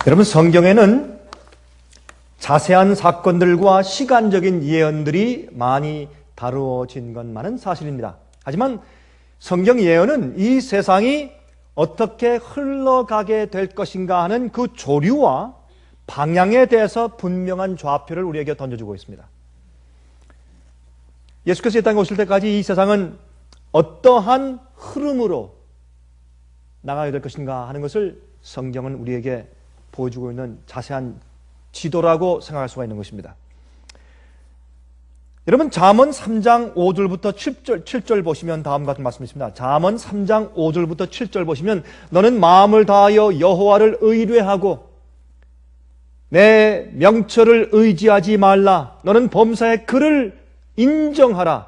여러분, 성경에는 자세한 사건들과 시간적인 예언들이 많이 다루어진 것만은 사실입니다. 하지만 성경 예언은 이 세상이 어떻게 흘러가게 될 것인가 하는 그 조류와 방향에 대해서 분명한 좌표를 우리에게 던져주고 있습니다. 예수께서 이 땅에 오실 때까지 이 세상은 어떠한 흐름으로 나가게 될 것인가 하는 것을 성경은 우리에게 보여주고 있는 자세한 지도라고 생각할 수가 있는 것입니다. 여러분, 잠언 3장 5절부터 7절 보시면 다음 같은 말씀이 있습니다. 잠언 3장 5절부터 7절 보시면 너는 마음을 다하여 여호와를 의뢰하고 내 명철을 의지하지 말라. 너는 범사의 그를 인정하라.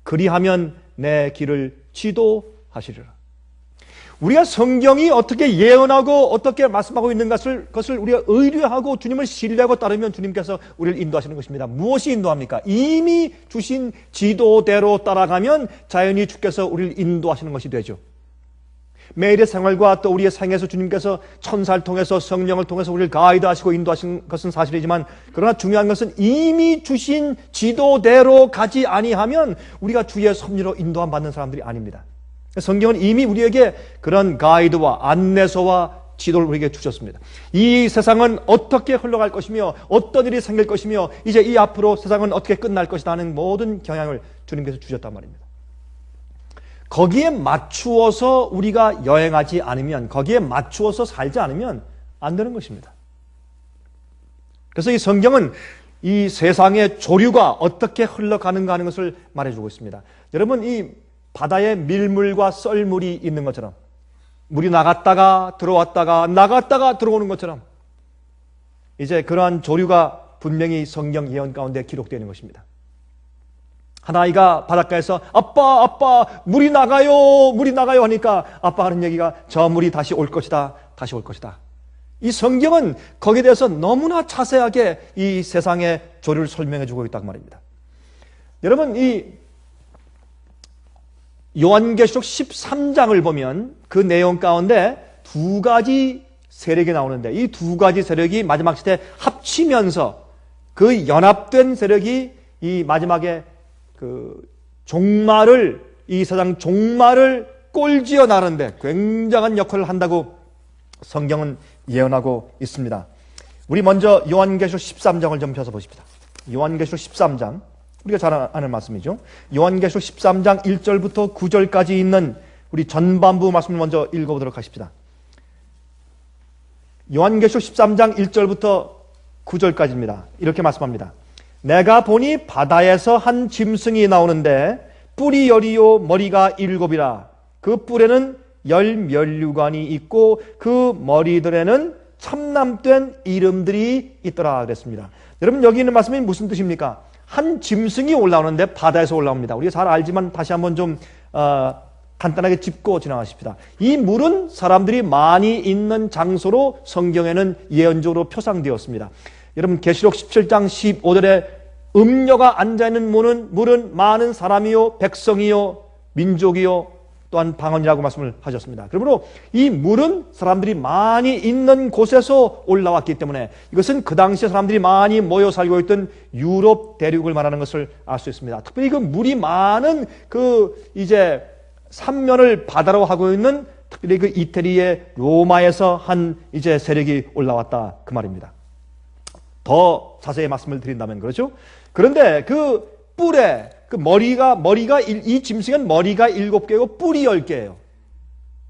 그리하면 내 길을 지도하시리라. 우리가 성경이 어떻게 예언하고 어떻게 말씀하고 있는 것을 우리가 의뢰하고 주님을 신뢰하고 따르면 주님께서 우리를 인도하시는 것입니다. 무엇이 인도합니까? 이미 주신 지도대로 따라가면 자연히 주께서 우리를 인도하시는 것이 되죠. 매일의 생활과 또 우리의 생에서 주님께서 천사를 통해서 성령을 통해서 우리를 가이드하시고 인도하신 것은 사실이지만, 그러나 중요한 것은 이미 주신 지도대로 가지 아니하면 우리가 주의 섭리로 인도함 받는 사람들이 아닙니다. 성경은 이미 우리에게 그런 가이드와 안내서와 지도를 우리에게 주셨습니다. 이 세상은 어떻게 흘러갈 것이며 어떤 일이 생길 것이며 이제 이 앞으로 세상은 어떻게 끝날 것이다 하는 모든 경향을 주님께서 주셨단 말입니다. 거기에 맞추어서 우리가 여행하지 않으면, 거기에 맞추어서 살지 않으면 안 되는 것입니다. 그래서 이 성경은 이 세상의 조류가 어떻게 흘러가는가 하는 것을 말해주고 있습니다. 여러분, 이 바다에 밀물과 썰물이 있는 것처럼, 물이 나갔다가 들어왔다가 나갔다가 들어오는 것처럼 이제 그러한 조류가 분명히 성경 예언 가운데 기록되어 있는 것입니다. 한 아이가 바닷가에서 아빠 물이 나가요 하니까 아빠가 하는 얘기가 저 물이 다시 올 것이다. 이 성경은 거기에 대해서 너무나 자세하게 이 세상의 조류를 설명해 주고 있단 말입니다. 여러분, 이 요한계시록 13장을 보면 그 내용 가운데 두 가지 세력이 나오는데, 이 두 가지 세력이 마지막 시대에 합치면서 그 연합된 세력이 이 마지막에 그 종말을, 이 세상 종말을 꼴지어 나르는데 굉장한 역할을 한다고 성경은 예언하고 있습니다. 우리 먼저 요한계시록 13장을 좀 펴서 보십시다. 요한계시록 13장, 우리가 잘 아는 말씀이죠. 요한계시록 13장 1절부터 9절까지 있는 우리 전반부 말씀을 먼저 읽어보도록 하십시다. 요한계시록 13장 1절부터 9절까지입니다. 이렇게 말씀합니다. 내가 보니 바다에서 한 짐승이 나오는데 뿔이 10이요 머리가 7이라. 그 뿔에는 10면류관이 있고 그 머리들에는 참남된 이름들이 있더라 그랬습니다. 여러분, 여기 있는 말씀이 무슨 뜻입니까? 한 짐승이 올라오는데 바다에서 올라옵니다. 우리가 잘 알지만 다시 한번 좀 간단하게 짚고 지나가십시다. 이 물은 사람들이 많이 있는 장소로 성경에는 예언적으로 표상되었습니다. 여러분, 계시록 17장 15절에 음녀가 앉아있는 물은 많은 사람이요 백성이요 민족이요 또한 방언이라고 말씀을 하셨습니다. 그러므로 이 물은 사람들이 많이 있는 곳에서 올라왔기 때문에 이것은 그 당시에 사람들이 많이 모여 살고 있던 유럽 대륙을 말하는 것을 알 수 있습니다. 특별히 그 물이 많은 그 이제 삼면을 바다로 하고 있는 특별히 그 이태리의 로마에서 한 이제 세력이 올라왔다 그 말입니다. 더 자세히 말씀을 드린다면 그렇죠? 그런데 그 뿔에 그 머리가 이 짐승은 머리가 7개고 뿔이 10개예요.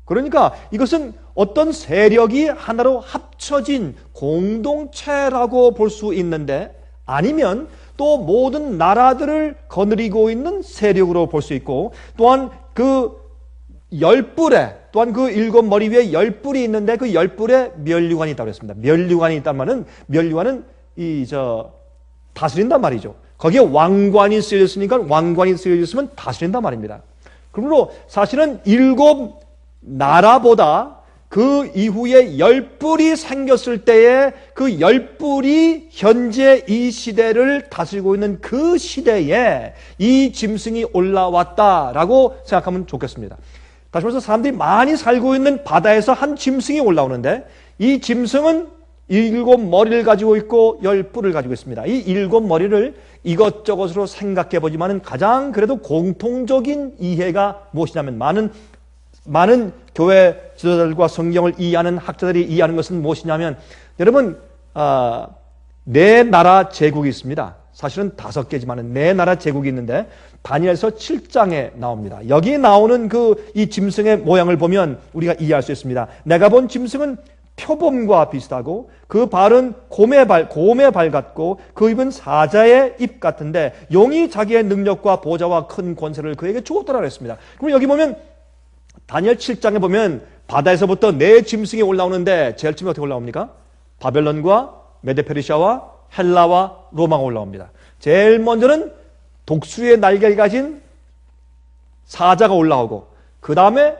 그러니까 이것은 어떤 세력이 하나로 합쳐진 공동체라고 볼 수 있는데, 아니면 또 모든 나라들을 거느리고 있는 세력으로 볼 수 있고, 또한 그 열뿔에 또한 그 7머리 위에 열뿔이 있는데 그 열뿔에 면류관이 있다고 했습니다. 면류관이 있단 말은 면류관은 다스린단 말이죠. 거기에 왕관이 쓰여 있으니까 왕관이 쓰여 있으면 다스린단 말입니다. 그러므로 사실은 7 나라보다 그 이후에 열뿔이 생겼을 때에 그 열뿔이 현재 이 시대를 다스리고 있는 그 시대에 이 짐승이 올라왔다라고 생각하면 좋겠습니다. 다시 말해서 사람들이 많이 살고 있는 바다에서 한 짐승이 올라오는데 이 짐승은 7머리를 가지고 있고 열뿔을 가지고 있습니다. 이 7머리를 이것저것으로 생각해 보지만 가장 그래도 공통적인 이해가 무엇이냐면 많은 교회 지도자들과 성경을 이해하는 학자들이 이해하는 것은 무엇이냐면 여러분 4나라 제국이 있습니다. 사실은 5개지만 4나라 제국이 있는데 다니엘서 7장에 나옵니다. 여기 나오는 이 짐승의 모양을 보면 우리가 이해할 수 있습니다. 내가 본 짐승은 표범과 비슷하고 그 발은 곰의 발 같고 그 입은 사자의 입 같은데 용이 자기의 능력과 보좌와 큰 권세를 그에게 주었더라 했습니다. 그럼 여기 보면 다니엘 7장에 보면 바다에서부터 4 짐승이 올라오는데 제일 처음에 어떻게 올라옵니까? 바벨론과 메데페르시아와 헬라와 로마가 올라옵니다. 제일 먼저는 독수리의 날개를 가진 사자가 올라오고 그 다음에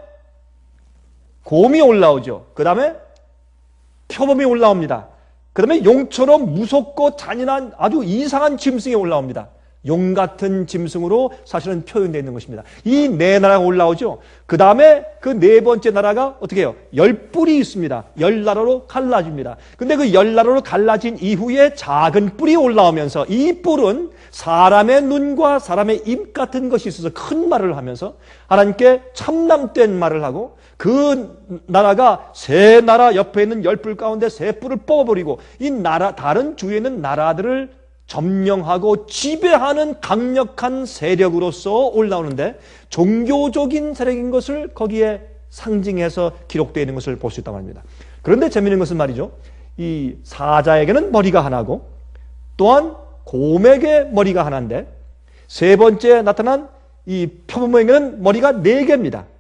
곰이 올라오죠. 그 다음에 표범이 올라옵니다. 그 다음에 용처럼 무섭고 잔인한 아주 이상한 짐승이 올라옵니다. 용 같은 짐승으로 사실은 표현되어 있는 것입니다. 이 4나라가 올라오죠. 그 다음에 그 4번째 나라가 어떻게 해요? 열뿔이 있습니다. 10나라로 갈라집니다. 근데 그 10나라로 갈라진 이후에 작은 뿔이 올라오면서 이 뿔은 사람의 눈과 사람의 입 같은 것이 있어서 큰 말을 하면서 하나님께 참남된 말을 하고 그 나라가 3나라 옆에 있는 열뿔 가운데 3뿔을 뽑아버리고 이 다른 주위에 있는 나라들을 점령하고 지배하는 강력한 세력으로서 올라오는데 종교적인 세력인 것을 거기에 상징해서 기록되어 있는 것을 볼 수 있단 말입니다. 그런데 재미있는 것은 말이죠. 이 사자에게는 머리가 하나고 또한 곰에게 머리가 하나인데 3번째 나타난 이 표범에게는 머리가 4개입니다.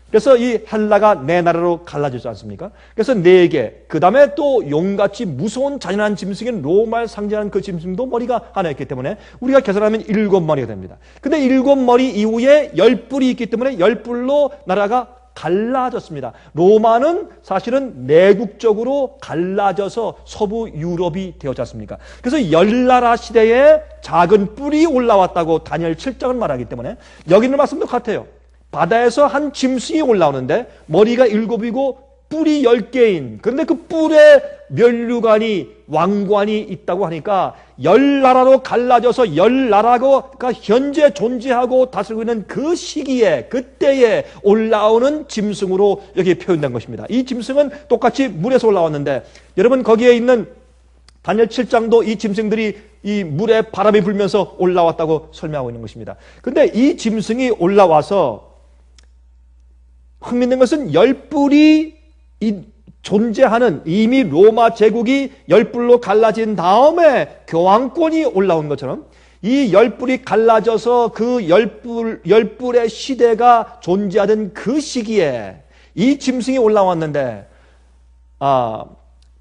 그래서 이 헬라가 4나라로 갈라지지 않습니까? 그래서 4개. 그 다음에 또 용같이 무서운 잔인한 짐승인 로마를 상징하는 그 짐승도 머리가 하나였기 때문에 우리가 계산하면 7머리가 됩니다. 근데 7머리 이후에 열뿔이 있기 때문에 열뿔로 나라가 갈라졌습니다. 로마는 사실은 내국적으로 갈라져서 서부 유럽이 되었지 않습니까? 그래서 10나라 시대에 작은 뿔이 올라왔다고 다니엘 7장은 말하기 때문에 여기 있는 말씀도 같아요. 바다에서 한 짐승이 올라오는데 머리가 7이고 뿔이 10개인 그런데 그 뿔에 면류관이 왕관이 있다고 하니까 10나라로 갈라져서 10나라가 현재 존재하고 다스리고 있는 그 시기에 그때에 올라오는 짐승으로 여기 표현된 것입니다. 이 짐승은 똑같이 물에서 올라왔는데 여러분 거기에 있는 다니엘 7장도 이 짐승들이 이 물에 바람이 불면서 올라왔다고 설명하고 있는 것입니다. 근데 이 짐승이 올라와서 흥미있는 것은 열뿔이 존재하는 이미 로마 제국이 열뿔로 갈라진 다음에 교황권이 올라온 것처럼 이 열뿔이 갈라져서 그 열뿔의 시대가 존재하던 그 시기에 이 짐승이 올라왔는데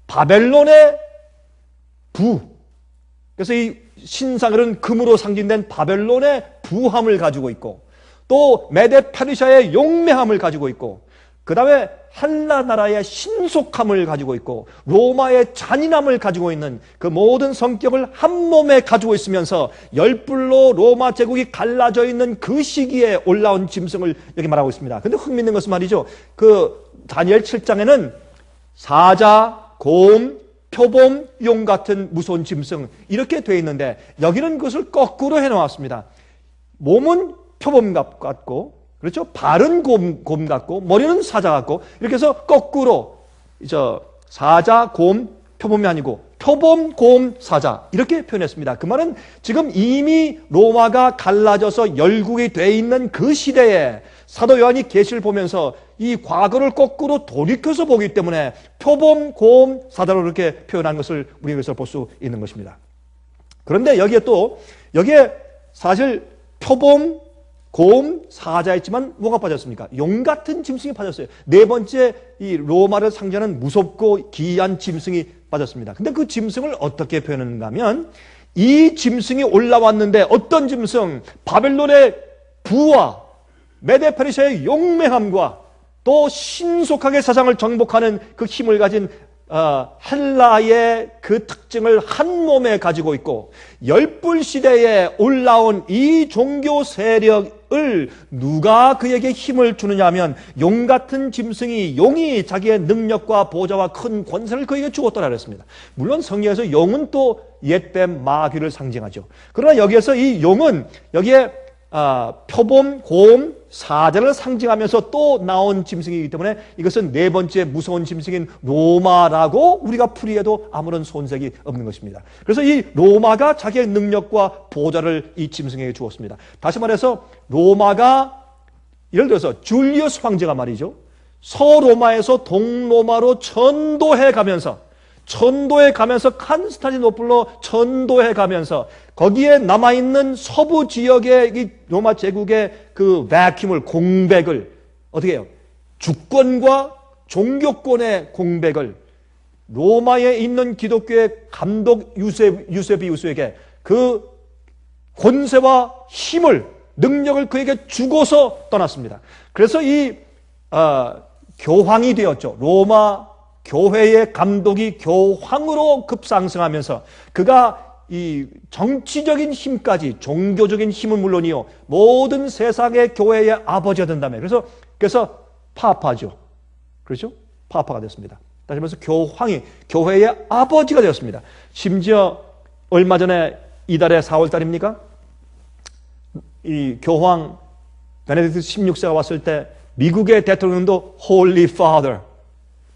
바벨론의 그래서 이 신상은 금으로 상징된 바벨론의 부함을 가지고 있고 또 메데 페르시아의 용맹함을 가지고 있고 그 다음에 헬라 나라의 신속함을 가지고 있고 로마의 잔인함을 가지고 있는 그 모든 성격을 한 몸에 가지고 있으면서 열뿔로 로마 제국이 갈라져 있는 그 시기에 올라온 짐승을 여기 말하고 있습니다. 근데 흥미있는 것은 말이죠. 그 다니엘 7장에는 사자, 곰, 표범, 용 같은 무서운 짐승 이렇게 되어 있는데 여기는 그것을 거꾸로 해놓았습니다. 몸은 표범 같고 그렇죠? 발은 곰 같고 머리는 사자 같고 이렇게 해서 거꾸로 사자, 곰, 표범이 아니고 표범, 곰, 사자 이렇게 표현했습니다. 그 말은 지금 이미 로마가 갈라져서 열국이 돼 있는 그 시대에 사도 요한이 계시를 보면서 이 과거를 거꾸로 돌이켜서 보기 때문에 표범, 곰, 사자로 이렇게 표현한 것을 우리가 여기서 볼 수 있는 것입니다. 그런데 여기에 사실 표범, 곰, 사자였지만 뭐가 빠졌습니까? 용 같은 짐승이 빠졌어요. 네 번째 이 로마를 상징하는 무섭고 기이한 짐승이 빠졌습니다. 근데 그 짐승을 어떻게 표현하는가 하면 이 짐승이 올라왔는데 어떤 짐승? 바벨론의 부와 메데페르시아의 용맹함과 또 신속하게 세상을 정복하는 그 힘을 가진 헬라의 그 특징을 한 몸에 가지고 있고 열불 시대에 올라온 이 종교 세력을 누가 그에게 힘을 주느냐 하면 용 같은 짐승이 용이 자기의 능력과 보좌와 큰 권세를 그에게 주었더라 그랬습니다. 물론 성경에서 용은 또 옛뱀 마귀를 상징하죠. 그러나 여기에서 이 용은 여기에 표범, 곰, 사자를 상징하면서 또 나온 짐승이기 때문에 이것은 네 번째 무서운 짐승인 로마라고 우리가 풀이해도 아무런 손색이 없는 것입니다. 그래서 이 로마가 자기의 능력과 보좌를 이 짐승에게 주었습니다. 다시 말해서 로마가 예를 들어서 줄리우스 황제가 말이죠. 서로마에서 동로마로 전도해 가면서 칸스탄티노플로 전도해 가면서 거기에 남아있는 서부 지역의 이 로마 제국의 그 바큐물, 공백을 어떻게 해요? 주권과 종교권의 공백을 로마에 있는 기독교의 감독 유세비우스에게 그 권세와 힘을, 능력을 그에게 주고서 떠났습니다. 그래서 이 교황이 되었죠. 로마 교회의 감독이 교황으로 급상승하면서 그가 이 정치적인 힘까지 종교적인 힘은 물론이요 모든 세상의 교회의 아버지가 된다며 그래서 파파죠. 그렇죠? 파파가 됐습니다. 다시 말해서 교황이 교회의 아버지가 되었습니다. 심지어 얼마 전에 이달에 4월 달입니까? 이 교황 베네딕트 16세가 왔을 때 미국의 대통령도 Holy Father,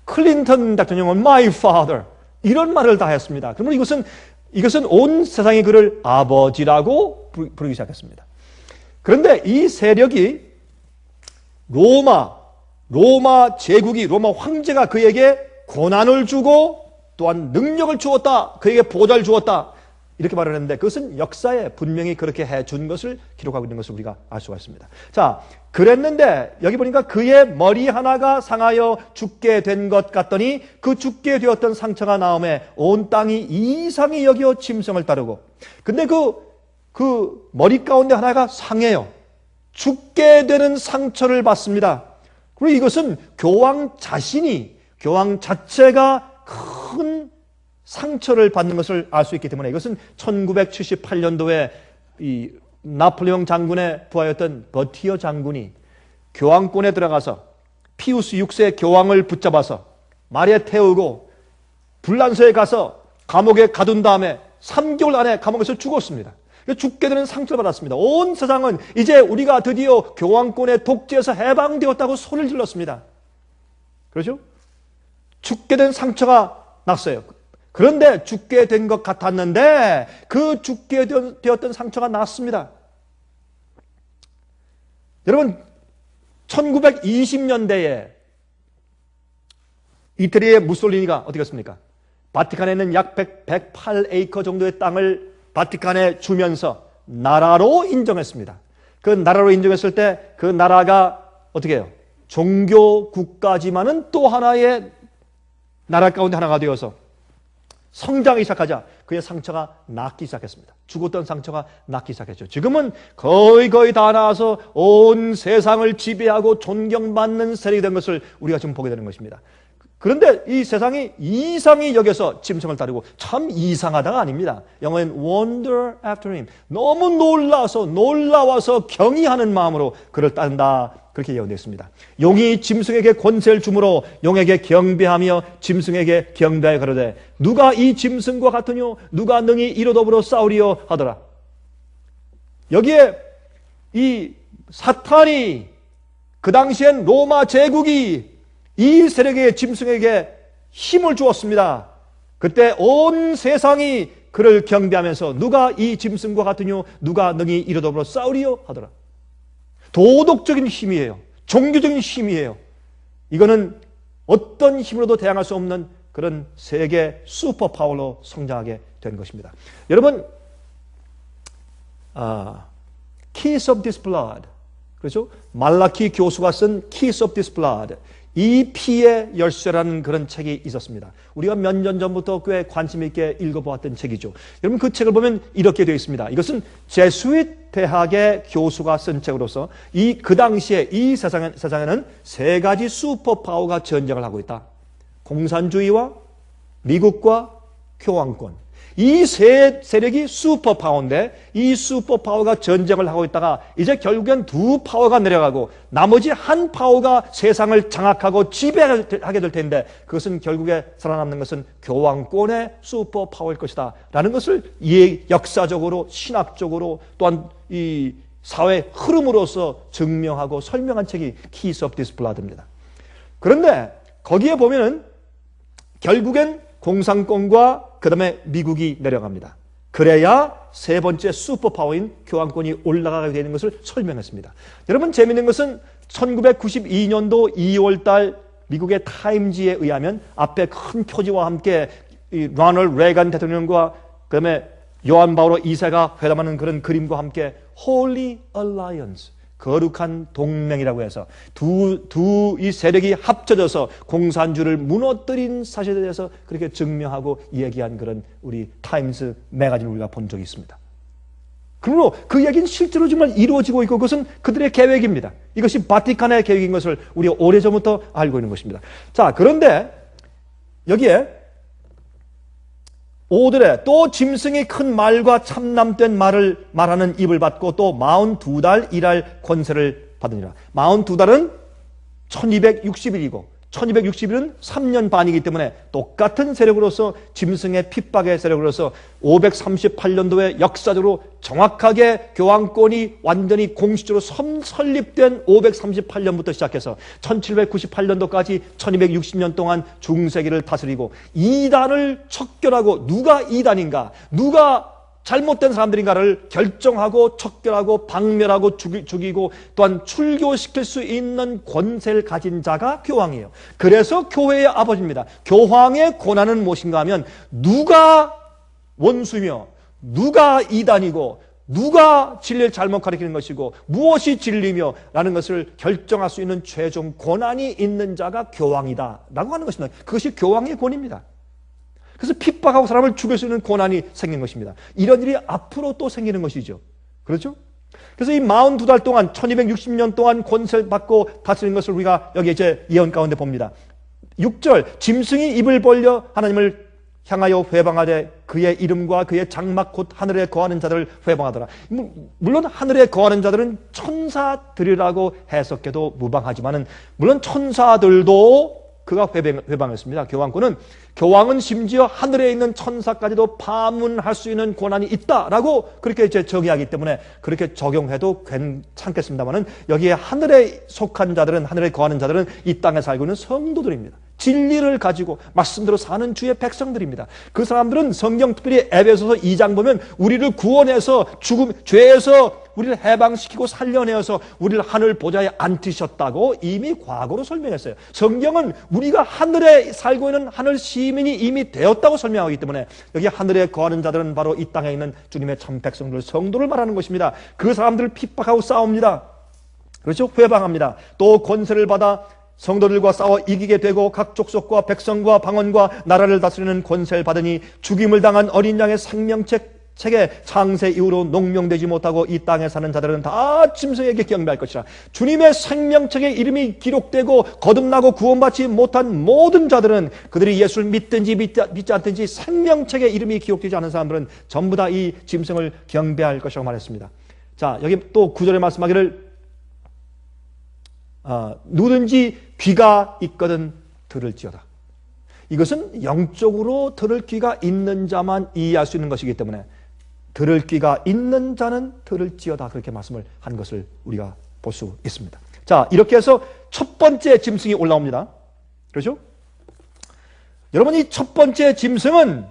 클린턴 대통령은 My Father 이런 말을 다 했습니다. 그러면 이것은 온 세상이 그를 아버지라고 부르기 시작했습니다. 그런데 이 세력이 로마 제국이 로마 황제가 그에게 고난을 주고 또한 능력을 주었다. 그에게 보좌를 주었다. 이렇게 말을 했는데 그것은 역사에 분명히 그렇게 해준 것을 기록하고 있는 것을 우리가 알 수가 있습니다. 자, 그랬는데 여기 보니까 그의 머리 하나가 상하여 죽게 된 것 같더니 그 죽게 되었던 상처가 나오매 온 땅이 이상히 여겨 짐승을 따르고 근데 그 머리 가운데 하나가 상해요. 죽게 되는 상처를 받습니다. 그리고 이것은 교황 자체가 큰 상처를 받는 것을 알 수 있기 때문에 이것은 1978년도에 이 나폴레옹 장군의 부하였던 버티어 장군이 교황권에 들어가서 피우스 6세 교황을 붙잡아서 말에 태우고 불란서에 가서 감옥에 가둔 다음에 3개월 안에 감옥에서 죽었습니다. 죽게 되는 상처를 받았습니다. 온 세상은 이제 우리가 드디어 교황권의 독재에서 해방되었다고 소리를 질렀습니다. 그렇죠? 죽게 된 상처가 났어요. 그런데 죽게 된 것 같았는데 그 죽게 되었던 상처가 났습니다. 여러분 1920년대에 이태리의 무솔리니가 어떻게 했습니까? 바티칸에 있는 약 108에이커 정도의 땅을 바티칸에 주면서 나라로 인정했습니다. 그 나라로 인정했을 때 그 나라가 어떻게 해요? 종교 국가지만은 또 하나의 나라 가운데 하나가 되어서 성장하기 시작하자 그의 상처가 낫기 시작했습니다. 죽었던 상처가 낫기 시작했죠. 지금은 거의 다 나와서 온 세상을 지배하고 존경받는 세력이 된 것을 우리가 지금 보게 되는 것입니다. 그런데 이 세상이 이상히 여겨서 짐승을 따르고 참 이상하다가 아닙니다. 영어는 wonder after him. 너무 놀라워서 경의하는 마음으로 그를 따른다. 그렇게 예언되어 있습니다. 용이 짐승에게 권세를 주므로 용에게 경배하며 짐승에게 경배하여 가로되 누가 이 짐승과 같으뇨 누가 능히 이로 더불어 싸우리요 하더라. 여기에 이 사탄이 그 당시엔 로마 제국이 이 세력의 짐승에게 힘을 주었습니다. 그때 온 세상이 그를 경배하면서 누가 이 짐승과 같으뇨 누가 능히 이로 더불어 싸우리요 하더라. 도덕적인 힘이에요. 종교적인 힘이에요. 이거는 어떤 힘으로도 대항할 수 없는 그런 세계 슈퍼파워로 성장하게 된 것입니다. 여러분, Kiss of this blood, 그렇죠? 말라키 교수가 쓴 Keys of this Blood, 이 피의 열쇠라는 그런 책이 있었습니다. 우리가 몇 년 전부터 꽤 관심 있게 읽어보았던 책이죠. 여러분 그 책을 보면 이렇게 되어 있습니다. 이것은 제수잇 대학의 교수가 쓴 책으로서 그 당시에 이 세상에는 세 가지 슈퍼파워가 전쟁을 하고 있다. 공산주의와 미국과 교황권. 이 세 세력이 슈퍼파워인데 이 슈퍼파워가 전쟁을 하고 있다가 이제 결국엔 두 파워가 내려가고 나머지 한 파워가 세상을 장악하고 지배하게 될 텐데 그것은 결국에 살아남는 것은 교황권의 슈퍼파워일 것이다 라는 것을 역사적으로 신학적으로 또한 이 사회 흐름으로서 증명하고 설명한 책이 Keys of this Blood입니다. 그런데 거기에 보면은 결국엔 공산권과 그 다음에 미국이 내려갑니다. 그래야 세 번째 슈퍼파워인 교황권이 올라가게 되는 것을 설명했습니다. 여러분 재미있는 것은 1992년도 2월 달 미국의 타임지에 의하면 앞에 큰 표지와 함께 이 로널드 레이건 대통령과 그 다음에 요한 바오로 2세가 회담하는 그런 그림과 함께 Holy Alliance, 거룩한 동맹이라고 해서 이 세력이 합쳐져서 공산주의를 무너뜨린 사실에 대해서 그렇게 증명하고 얘기한 그런 우리 타임스 매거진을 우리가 본 적이 있습니다. 그러므로 그 얘기는 실제로 정말 이루어지고 있고 그것은 그들의 계획입니다. 이것이 바티칸의 계획인 것을 우리가 오래전부터 알고 있는 것입니다. 자, 그런데 여기에 5절에 또 짐승이 큰 말과 참남된 말을 말하는 입을 받고 또 42달 일할 권세를 받으니라. 42달은 1260일이고 1260일은 3년 반이기 때문에 똑같은 세력으로서 짐승의 핍박의 세력으로서 538년도에 역사적으로 정확하게 교황권이 완전히 공식적으로 설립된 538년부터 시작해서 1798년도까지 1260년 동안 중세기를 다스리고 이단을 척결하고 누가 이단인가, 누가 잘못된 사람들인가를 결정하고 척결하고 박멸하고 죽이고 또한 출교시킬 수 있는 권세를 가진 자가 교황이에요. 그래서 교회의 아버지입니다. 교황의 권한은 무엇인가 하면 누가 원수며 누가 이단이고 누가 진리를 잘못 가르치는 것이고 무엇이 진리며 라는 것을 결정할 수 있는 최종 권한이 있는 자가 교황이다 라고 하는 것입니다. 그것이 교황의 권위입니다. 그래서 핍박하고 사람을 죽일 수 있는 권한이 생긴 것입니다. 이런 일이 앞으로 또 생기는 것이죠. 그렇죠? 그래서 이 42달 동안 1260년 동안 권세를 받고 다스리는 것을 우리가 여기 이제 예언 가운데 봅니다. 6절 짐승이 입을 벌려 하나님을 향하여 회방하되 그의 이름과 그의 장막 곧 하늘에 거하는 자들을 회방하더라. 물론 하늘에 거하는 자들은 천사들이라고 해석해도 무방하지만은 물론 천사들도 그가 회방했습니다. 교황은 심지어 하늘에 있는 천사까지도 파문할 수 있는 권한이 있다라고 그렇게 이제 정의하기 때문에 그렇게 적용해도 괜찮겠습니다만은 여기에 하늘에 속한 자들은, 하늘에 거하는 자들은 이 땅에 살고 있는 성도들입니다. 진리를 가지고 말씀대로 사는 주의 백성들입니다. 그 사람들은 성경 특별히 에베소서 2장 보면 우리를 구원해서 죄에서 우리를 해방시키고 살려내어서 우리를 하늘 보좌에 앉히셨다고 이미 과거로 설명했어요. 성경은 우리가 하늘에 살고 있는 하늘 시민이 이미 되었다고 설명하기 때문에 여기 하늘에 거하는 자들은 바로 이 땅에 있는 주님의 참 백성들, 성도를 말하는 것입니다. 그 사람들을 핍박하고 싸웁니다. 그렇죠? 회방합니다. 또 권세를 받아 성도들과 싸워 이기게 되고 각 족속과 백성과 방언과 나라를 다스리는 권세를 받으니 죽임을 당한 어린 양의 생명책에 창세 이후로 농명되지 못하고 이 땅에 사는 자들은 다 짐승에게 경배할 것이라. 주님의 생명책에 이름이 기록되고 거듭나고 구원받지 못한 모든 자들은 그들이 예수를 믿든지 믿지 않든지 생명책에 이름이 기록되지 않은 사람들은 전부 다 이 짐승을 경배할 것이라고 말했습니다. 자, 여기 또 9절에 말씀하기를 누든지 귀가 있거든 들을지어다. 이것은 영적으로 들을 귀가 있는 자만 이해할 수 있는 것이기 때문에 들을 귀가 있는 자는 들을지어다 그렇게 말씀을 한 것을 우리가 볼 수 있습니다. 자, 이렇게 해서 첫 번째 짐승이 올라옵니다. 그렇죠? 여러분, 이 첫 번째 짐승은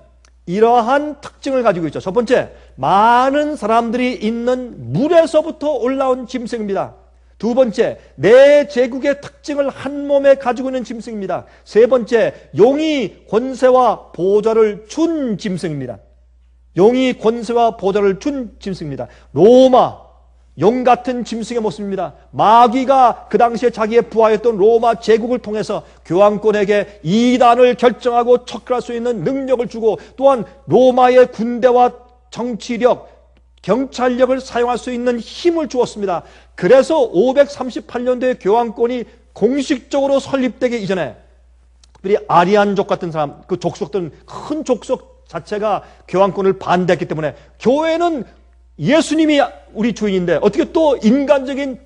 이러한 특징을 가지고 있죠. 첫 번째, 많은 사람들이 있는 물에서부터 올라온 짐승입니다. 두 번째, 내 제국의 특징을 한 몸에 가지고 있는 짐승입니다. 세 번째, 용이 권세와 보좌를 준 짐승입니다. 용이 권세와 보좌를 준 짐승입니다. 로마, 용 같은 짐승의 모습입니다. 마귀가 그 당시에 자기의 부하였던 로마 제국을 통해서 교황권에게 이단을 결정하고 척결할 수 있는 능력을 주고, 또한 로마의 군대와 정치력, 경찰력을 사용할 수 있는 힘을 주었습니다. 그래서 538년도에 교황권이 공식적으로 설립되기 이전에 특별히 아리안족 같은 사람, 그 족속들은, 큰 족속 자체가 교황권을 반대했기 때문에 교회는 예수님이 우리 주인인데 어떻게 또 인간적인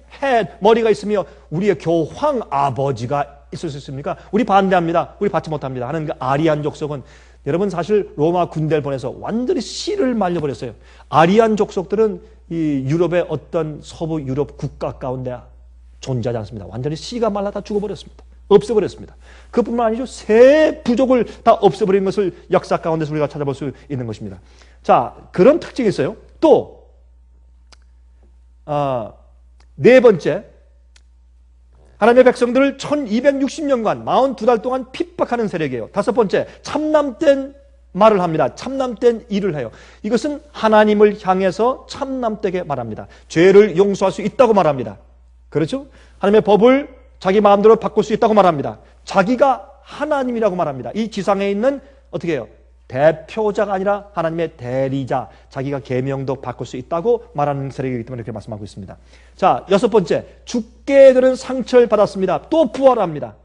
머리가 있으며 우리의 교황 아버지가 있을 수 있습니까? 우리 반대합니다. 우리 받지 못합니다 하는 그 아리안 족속은, 여러분 사실 로마 군대를 보내서 완전히 씨를 말려버렸어요. 아리안 족속들은 이 유럽의 어떤 서부 유럽 국가 가운데 존재하지 않습니다. 완전히 씨가 말라 다 죽어버렸습니다. 없애버렸습니다. 그뿐만 아니죠. 새 부족을 다 없애버린 것을 역사 가운데서 우리가 찾아볼 수 있는 것입니다. 자, 그런 특징이 있어요. 또 네 번째, 하나님의 백성들을 1260년간 42달 동안 핍박하는 세력이에요. 다섯 번째, 참남된 말을 합니다. 참남된 일을 해요. 이것은 하나님을 향해서 참남되게 말합니다. 죄를 용서할 수 있다고 말합니다. 그렇죠? 하나님의 법을 자기 마음대로 바꿀 수 있다고 말합니다. 자기가 하나님이라고 말합니다. 이 지상에 있는 어떻게 해요? 대표자가 아니라 하나님의 대리자, 자기가 계명도 바꿀 수 있다고 말하는 세력이기 때문에 그렇게 말씀하고 있습니다. 자, 여섯 번째, 죽게 되는 상처를 받았습니다. 또 부활합니다.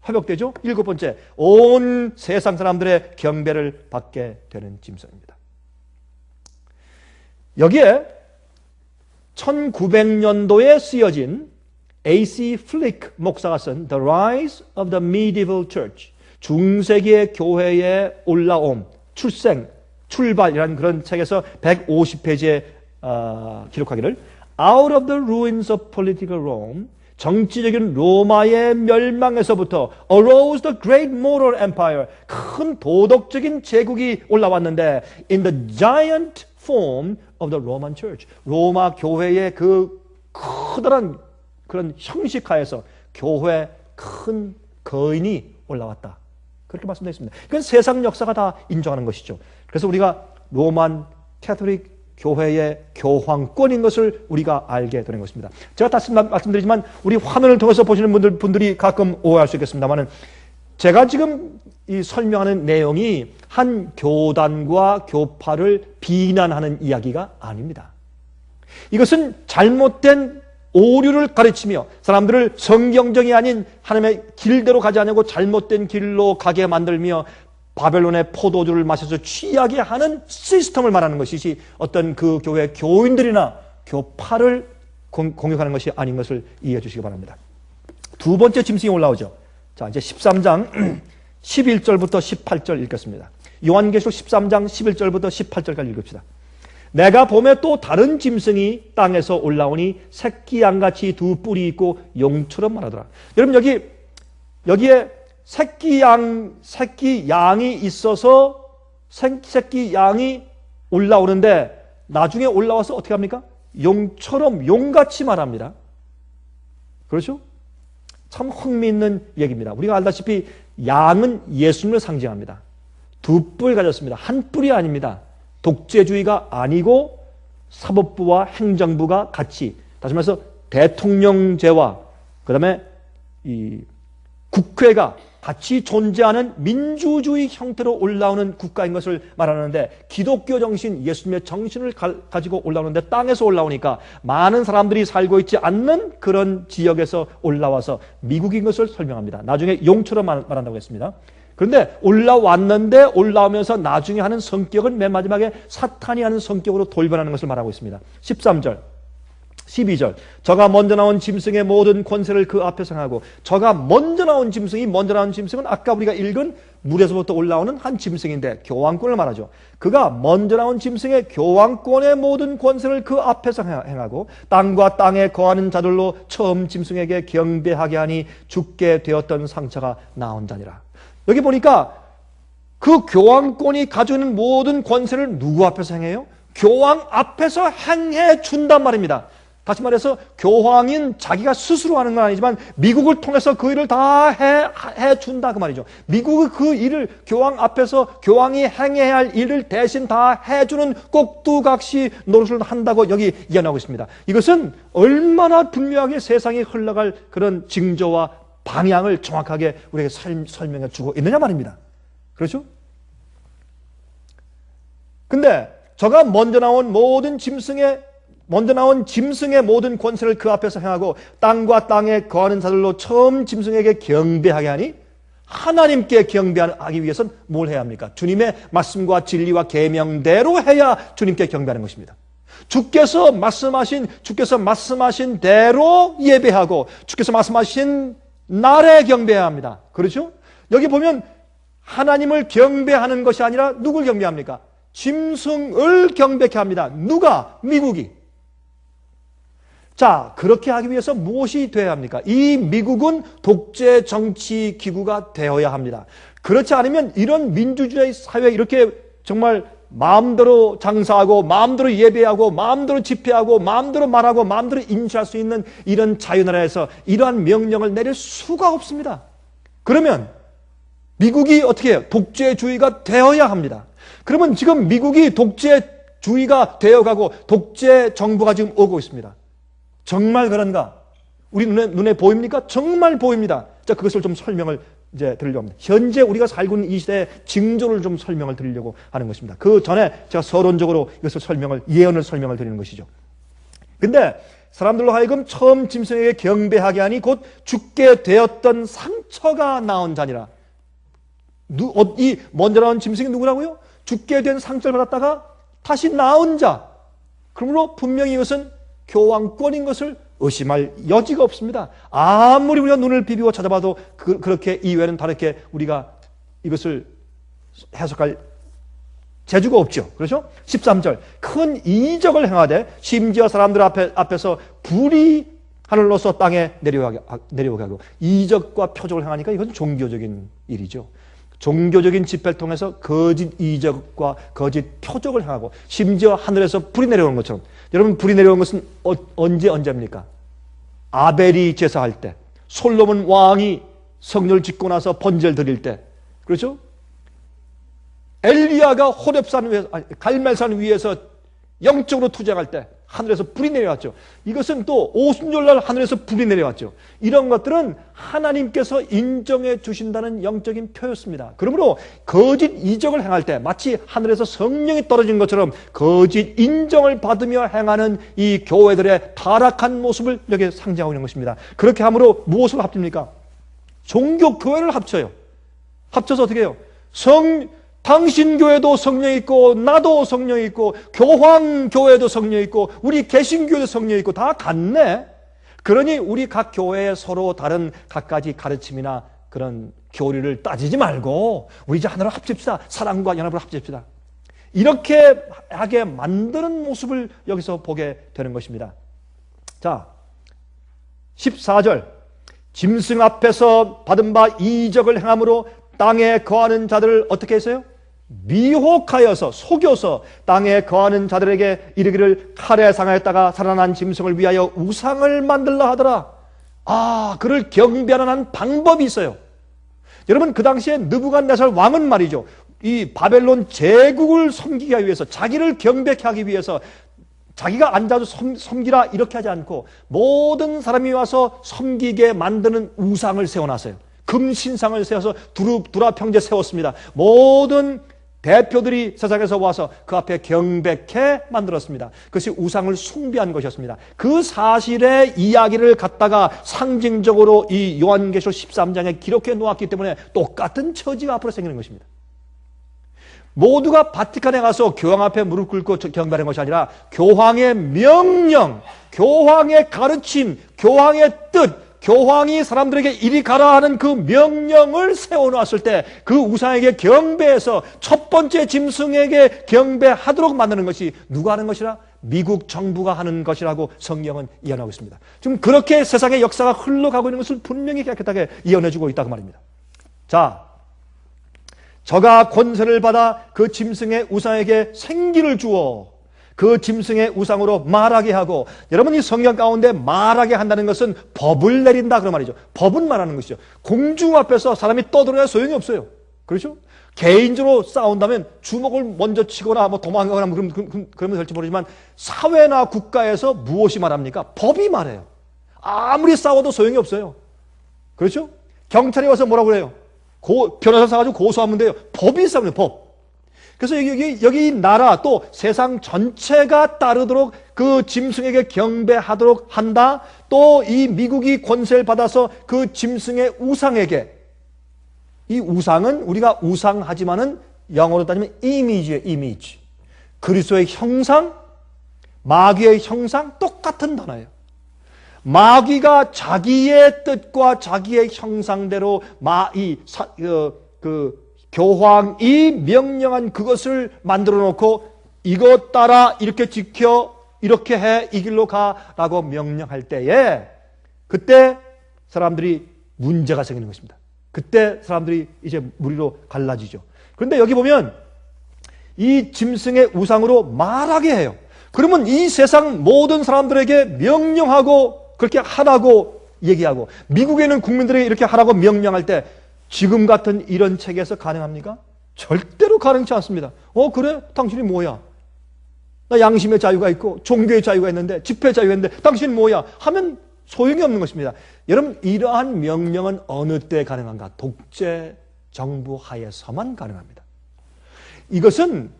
회복되죠? 일곱 번째, 온 세상 사람들의 경배를 받게 되는 짐승입니다. 여기에 1900년도에 쓰여진 A.C. 플릭 목사가 쓴 The Rise of the Medieval Church, 중세기의 교회의 올라옴, 출발이라는 그런 책에서 150페이지에 기록하기를, Out of the ruins of political Rome, 정치적인 로마의 멸망에서부터 arose the great moral empire, 큰 도덕적인 제국이 올라왔는데 in the giant form of the Roman Church, 로마 교회의 그 커다란 그런 형식하에서 교회 큰 거인이 올라왔다. 그렇게 말씀되어 있습니다. 그건 세상 역사가 다 인정하는 것이죠. 그래서 우리가 로만 캐톨릭 교회의 교황권인 것을 우리가 알게 되는 것입니다. 제가 다시 말씀드리지만 우리 화면을 통해서 보시는 분들이 가끔 오해할 수 있겠습니다만, 제가 지금 이 설명하는 내용이 한 교단과 교파를 비난하는 이야기가 아닙니다. 이것은 잘못된 오류를 가르치며 사람들을 성경적이 아닌 하나님의 길대로 가지 않고 잘못된 길로 가게 만들며 바벨론의 포도주를 마셔서 취하게 하는 시스템을 말하는 것이지 어떤 그 교회 교인들이나 교파를 공격하는 것이 아닌 것을 이해해 주시기 바랍니다. 두 번째 짐승이 올라오죠. 자, 이제 13장 11절부터 18절 읽겠습니다. 요한계시록 13장 11절부터 18절까지 읽읍시다. 내가 봄에 또 다른 짐승이 땅에서 올라오니 새끼 양같이 두 뿔이 있고 용처럼 말하더라. 여러분 여기에 새끼 양이 있어서 새끼 양이 올라오는데 나중에 올라와서 어떻게 합니까? 용처럼, 용같이 말합니다. 그렇죠? 참 흥미있는 얘기입니다. 우리가 알다시피 양은 예수님을 상징합니다. 두 뿔 가졌습니다. 한 뿔이 아닙니다. 독재주의가 아니고 사법부와 행정부가 같이, 다시 말해서 대통령제와 그 다음에 이 국회가 같이 존재하는 민주주의 형태로 올라오는 국가인 것을 말하는데, 기독교 정신, 예수님의 정신을 가지고 올라오는데 땅에서 올라오니까 많은 사람들이 살고 있지 않는 그런 지역에서 올라와서 미국인 것을 설명합니다. 나중에 용처럼 말한다고 했습니다. 그런데 올라왔는데 올라오면서 나중에 하는 성격은 맨 마지막에 사탄이 하는 성격으로 돌변하는 것을 말하고 있습니다. 13절, 12절. 저가 먼저 나온 짐승의 모든 권세를 그 앞에서 행하고, 저가 먼저 나온 짐승은 아까 우리가 읽은 물에서부터 올라오는 한 짐승인데 교황권을 말하죠. 그가 먼저 나온 짐승의 교황권의 모든 권세를 그 앞에서 행하고 땅과 땅에 거하는 자들로 처음 짐승에게 경배하게 하니 죽게 되었던 상처가 나온 자니라. 여기 보니까 그 교황권이 가지고 있는 모든 권세를 누구 앞에서 행해요? 교황 앞에서 행해 준단 말입니다. 다시 말해서 교황인 자기가 스스로 하는 건 아니지만 미국을 통해서 그 일을 다 해준다 그 말이죠. 미국이 그 일을 교황 앞에서 교황이 행해야 할 일을 대신 다 해주는 꼭두각시 노릇을 한다고 여기 이야기하고 있습니다. 이것은 얼마나 분명하게 세상이 흘러갈 그런 징조와 방향을 정확하게 우리에게 설명해 주고 있느냐 말입니다. 그렇죠? 근데 저가 먼저 나온 짐승의 모든 권세를 그 앞에서 행하고 땅과 땅에 거하는 자들로 처음 짐승에게 경배하게 하니 하나님께 경배하기 위해서는 뭘 해야 합니까? 주님의 말씀과 진리와 계명대로 해야 주님께 경배하는 것입니다. 주께서 말씀하신 대로 예배하고 주께서 말씀하신 날에 경배해야 합니다. 그렇죠? 여기 보면 하나님을 경배하는 것이 아니라 누굴 경배합니까? 짐승을 경배케 합니다. 누가? 미국이. 자, 그렇게 하기 위해서 무엇이 되어야 합니까? 이 미국은 독재 정치 기구가 되어야 합니다. 그렇지 않으면 이런 민주주의 사회에 이렇게 정말 마음대로 장사하고 마음대로 예배하고 마음대로 집회하고 마음대로 말하고 마음대로 인식할 수 있는 이런 자유나라에서 이러한 명령을 내릴 수가 없습니다. 그러면 미국이 어떻게 해요? 독재주의가 되어야 합니다. 그러면 지금 미국이 독재주의가 되어가고 독재 정부가 지금 오고 있습니다. 정말 그런가? 우리 눈에 보입니까? 정말 보입니다. 자, 그것을 좀 설명을 이제 드리려고 합니다. 현재 우리가 살고 있는 이 시대의 징조를 좀 설명을 드리려고 하는 것입니다. 그 전에 제가 서론적으로 이것을 예언을 설명을 드리는 것이죠. 근데 사람들로 하여금 처음 짐승에게 경배하게 하니 곧 죽게 되었던 상처가 나온 자니라. 이 먼저 나온 짐승이 누구라고요? 죽게 된 상처를 받았다가 다시 나온 자. 그러므로 분명히 이것은 교황권인 것을 의심할 여지가 없습니다. 아무리 우리가 눈을 비비고 찾아봐도 그렇게 이외에는 다르게 우리가 이것을 해석할 재주가 없죠. 그렇죠? 13절 큰 이적을 행하되 심지어 사람들 앞에서 불이 하늘로서 땅에 내려오게 하고 이적과 표적을 행하니까 이건 종교적인 일이죠. 종교적인 집회를 통해서 거짓 이적과 거짓 표적을 행하고 심지어 하늘에서 불이 내려오는 것처럼. 여러분, 불이 내려온 것은 언제입니까? 아벨이 제사할 때, 솔로몬 왕이 성전을 짓고 나서 번제를 드릴 때, 그렇죠? 엘리야가 호렙산 위에서, 갈멜산 위에서 영적으로 투쟁할 때 하늘에서 불이 내려왔죠. 이것은 또 오순절날 하늘에서 불이 내려왔죠. 이런 것들은 하나님께서 인정해 주신다는 영적인 표였습니다. 그러므로 거짓 이적을 행할 때 마치 하늘에서 성령이 떨어진 것처럼 거짓 인정을 받으며 행하는 이 교회들의 타락한 모습을 여기에 상징하고 있는 것입니다. 그렇게 함으로 무엇을 합칩니까? 종교 교회를 합쳐요. 합쳐서 어떻게 해요? 당신 교회도 성령이 있고 나도 성령이 있고 교황 교회도 성령이 있고 우리 개신교회도 성령이 있고 다 같네. 그러니 우리 각 교회에 서로 다른 각가지 가르침이나 그런 교리를 따지지 말고 우리 이제 하나로 합칩시다. 사랑과 연합을 합칩시다. 이렇게 하게 만드는 모습을 여기서 보게 되는 것입니다. 자, 14절 짐승 앞에서 받은 바 이적을 행함으로 땅에 거하는 자들을 어떻게 했어요? 미혹하여서 속여서 땅에 거하는 자들에게 이르기를 칼에 상하였다가 살아난 짐승을 위하여 우상을 만들라 하더라. 그를 경배하는 한 방법이 있어요. 여러분, 그 당시에 느부갓네살 왕은 말이죠, 이 바벨론 제국을 섬기기 위해서, 자기를 경배케 하기 위해서 자기가 앉아서 섬기라 이렇게 하지 않고 모든 사람이 와서 섬기게 만드는 우상을 세워놨어요. 금신상을 세워서 두라 평지에 세웠습니다. 모든 대표들이 세상에서 와서 그 앞에 경배케 만들었습니다. 그것이 우상을 숭배한 것이었습니다. 그 사실의 이야기를 갖다가 상징적으로 이 요한계시록 13장에 기록해 놓았기 때문에 똑같은 처지가 앞으로 생기는 것입니다. 모두가 바티칸에 가서 교황 앞에 무릎 꿇고 경배하는 것이 아니라 교황의 명령, 교황의 가르침, 교황의 뜻, 교황이 사람들에게 이리 가라 하는 그 명령을 세워놓았을 때 그 우상에게 경배해서 첫 번째 짐승에게 경배하도록 만드는 것이 누가 하는 것이라? 미국 정부가 하는 것이라고 성경은 예언하고 있습니다. 지금 그렇게 세상의 역사가 흘러가고 있는 것을 분명히 깨끗하게 예언해주고 있다고 말입니다. 자, 저가 권세를 받아 그 짐승의 우상에게 생기를 주어 그 짐승의 우상으로 말하게 하고, 여러분 이 성경 가운데 말하게 한다는 것은 법을 내린다 그런 말이죠. 법은 말하는 것이죠. 공중 앞에서 사람이 떠들어야 소용이 없어요. 그렇죠? 개인적으로 싸운다면 주먹을 먼저 치거나 뭐 도망가거나 그러면 될지 모르지만, 사회나 국가에서 무엇이 말합니까? 법이 말해요. 아무리 싸워도 소용이 없어요. 그렇죠? 경찰이 와서 뭐라고 그래요? 변호사 사가지고 고소하면 돼요. 법이 싸우는 법. 그래서 여기 나라 또 세상 전체가 따르도록 그 짐승에게 경배하도록 한다. 또 이 미국이 권세를 받아서 그 짐승의 우상에게, 이 우상은 우리가 우상하지만은 영어로 따지면 이미지예요. 이미지. 그리스도의 형상, 마귀의 형상 똑같은 단어예요. 마귀가 자기의 뜻과 자기의 형상대로 교황이 명령한 그것을 만들어 놓고 이것 따라 이렇게 지켜 이렇게 해 이 길로 가라고 명령할 때에 그때 사람들이 문제가 생기는 것입니다. 그때 사람들이 이제 무리로 갈라지죠. 그런데 여기 보면 이 짐승의 우상으로 말하게 해요. 그러면 이 세상 모든 사람들에게 명령하고 그렇게 하라고 얘기하고, 미국에는 국민들에게 이렇게 하라고 명령할 때 지금 같은 이런 체계에서 가능합니까? 절대로 가능치 않습니다. 그래? 당신이 뭐야? 나 양심의 자유가 있고 종교의 자유가 있는데, 집회 자유가 있는데 당신이 뭐야? 하면 소용이 없는 것입니다. 여러분, 이러한 명령은 어느 때 가능한가? 독재 정부 하에서만 가능합니다. 이것은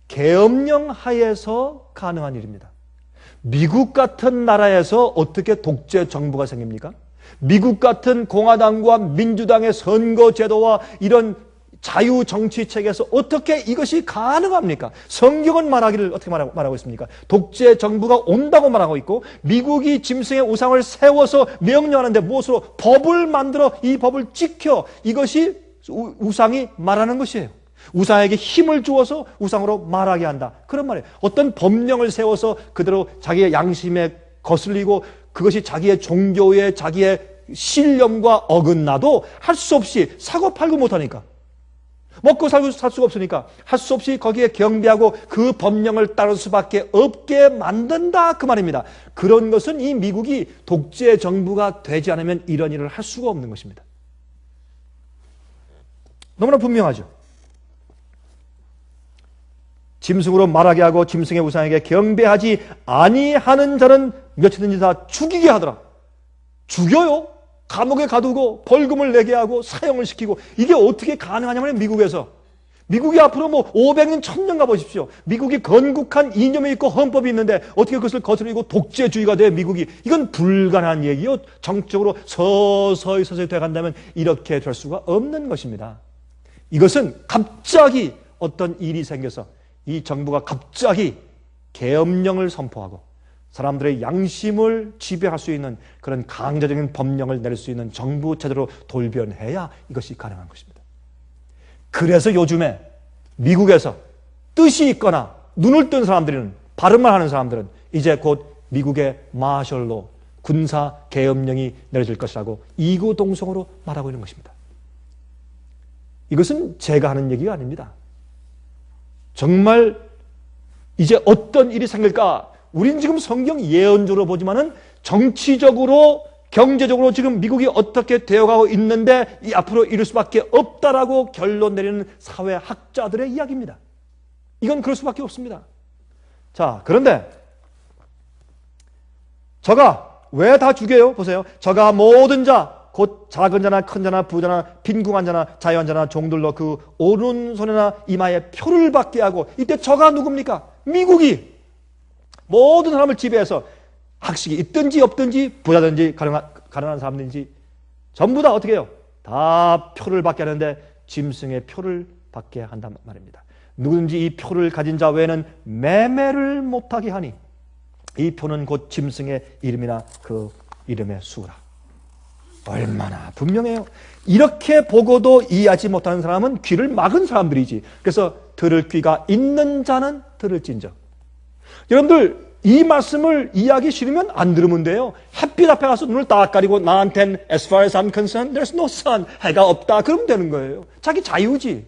계엄령 하에서 가능한 일입니다. 미국 같은 나라에서 어떻게 독재 정부가 생깁니까? 미국 같은 공화당과 민주당의 선거 제도와 이런 자유 정치 체계에서 어떻게 이것이 가능합니까? 성경은 말하기를 어떻게 말하고 있습니까? 독재 정부가 온다고 말하고 있고, 미국이 짐승의 우상을 세워서 명령하는데 무엇으로? 법을 만들어 이 법을 지켜. 이것이 우상이 말하는 것이에요. 우상에게 힘을 주어서 우상으로 말하게 한다. 그런 말이에요. 어떤 법령을 세워서 그대로 자기의 양심에 거슬리고 그것이 자기의 종교에 자기의 신념과 어긋나도 할 수 없이 사고 팔고 못하니까, 먹고 살고 살 수가 없으니까 할 수 없이 거기에 경배하고 그 법령을 따를 수밖에 없게 만든다 그 말입니다. 그런 것은 이 미국이 독재 정부가 되지 않으면 이런 일을 할 수가 없는 것입니다. 너무나 분명하죠. 짐승으로 말하게 하고 짐승의 우상에게 경배하지 아니하는 자는 며칠든지 다 죽이게 하더라. 죽여요? 감옥에 가두고 벌금을 내게 하고 사형을 시키고. 이게 어떻게 가능하냐면, 미국에서. 미국이 앞으로 500년, 1000년 가보십시오. 미국이 건국한 이념이 있고 헌법이 있는데 어떻게 그것을 거스르고 독재주의가 돼, 미국이. 이건 불가능한 얘기요. 정적으로 서서히 돼간다면 이렇게 될 수가 없는 것입니다. 이것은 갑자기 어떤 일이 생겨서 이 정부가 갑자기 계엄령을 선포하고 사람들의 양심을 지배할 수 있는 그런 강제적인 법령을 내릴 수 있는 정부 체제로 돌변해야 이것이 가능한 것입니다. 그래서 요즘에 미국에서 뜻이 있거나 눈을 뜬 사람들은, 발음만 하는 사람들은 이제 곧 미국의 마셜로, 군사 계엄령이 내려질 것이라고 이구동성으로 말하고 있는 것입니다. 이것은 제가 하는 얘기가 아닙니다. 정말 이제 어떤 일이 생길까? 우린 지금 성경 예언적으로 보지만은 정치적으로, 경제적으로 지금 미국이 어떻게 되어가고 있는데 이 앞으로 이럴 수밖에 없다라고 결론 내리는 사회학자들의 이야기입니다. 이건 그럴 수밖에 없습니다. 자, 그런데 저가 왜 다 죽여요? 보세요. 저가 모든 자, 곧 작은 자나 큰 자나 부자나 빈궁한 자나 자유한 자나 종들로 그 오른손이나 이마에 표를 받게 하고. 이때 저가 누굽니까? 미국이 모든 사람을 지배해서 학식이 있든지 없든지 부자든지 가난한 사람든지 전부 다 어떻게 해요? 다 표를 받게 하는데 짐승의 표를 받게 한단 말입니다. 누구든지 이 표를 가진 자 외에는 매매를 못하게 하니 이 표는 곧 짐승의 이름이나 그 이름의 수라. 얼마나 분명해요. 이렇게 보고도 이해하지 못하는 사람은 귀를 막은 사람들이지. 그래서 들을 귀가 있는 자는 들을진저. 여러분들, 이 말씀을 이해하기 싫으면 안 들으면 돼요. 햇빛 앞에 가서 눈을 딱 가리고 나한텐 as far as I'm concerned, there's no sun. 해가 없다. 그러면 되는 거예요. 자기 자유지.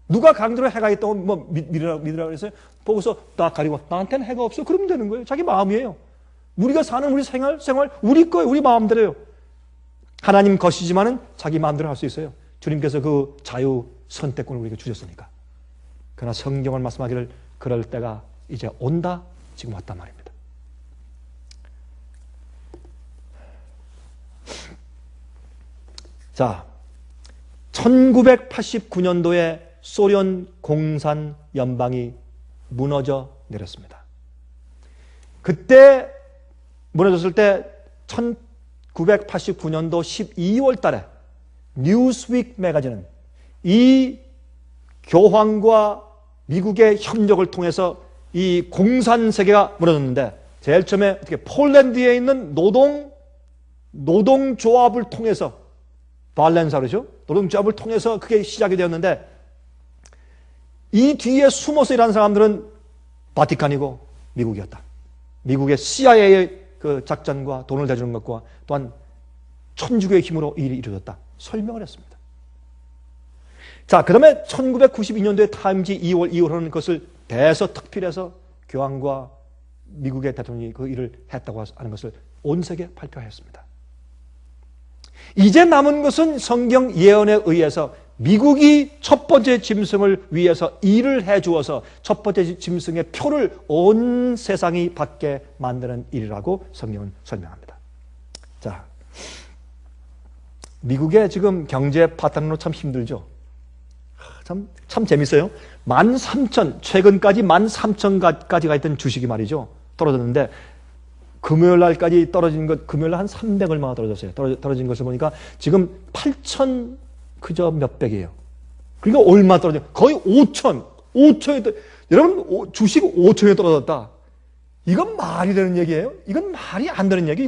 누가 강제로 해가 있다고 뭐 믿으라고 그랬어요? 보고서 딱 가리고 나한테는 해가 없어. 그러면 되는 거예요. 자기 마음이에요. 우리가 사는 우리 생활 우리 거예요. 우리 마음대로요. 하나님 것이지만은 자기 마음대로 할 수 있어요. 주님께서 그 자유 선택권을 우리에게 주셨으니까. 그러나 성경은 말씀하기를 그럴 때가 이제 온다. 지금 왔단 말입니다. 자, 1989년도에 소련 공산 연방이 무너져 내렸습니다. 그때 무너졌을 때 1989년도 12월 달에 뉴스윅 매거진은 이 교황과 미국의 협력을 통해서 이 공산 세계가 무너졌는데 제일 처음에 어떻게 폴란드에 있는 노동조합을 통해서 발렌사 그러죠? 노동조합을 통해서 그게 시작이 되었는데 이 뒤에 숨어서 일하는 사람들은 바티칸이고 미국이었다. 미국의 CIA의 그 작전과 돈을 대주는 것과 또한 천주교의 힘으로 이 일이 이루어졌다. 설명을 했습니다. 자, 그 다음에 1992년도에 타임지 2월호는 그것을 대서특필해서 교황과 미국의 대통령이 그 일을 했다고 하는 것을 온 세계에 발표하였습니다. 이제 남은 것은 성경 예언에 의해서 미국이 첫 번째 짐승을 위해서 일을 해주어서 첫 번째 짐승의 표를 온 세상이 받게 만드는 일이라고 성경은 설명합니다. 자, 미국의 지금 경제 파탄으로 참 힘들죠. 참 재밌어요. 13,000, 최근까지 13,000가지가 있던 주식이 말이죠. 떨어졌는데 금요일 날까지 떨어진 것, 금요일 날 한 300 얼마가 떨어졌어요. 떨어진 것을 보니까 지금 8,000 그저 몇백이에요. 그러니까 얼마 떨어져? 거의 5,000이 여러분 주식 5,000이 떨어졌다. 이건 말이 되는 얘기예요? 이건 말이 안 되는 얘기.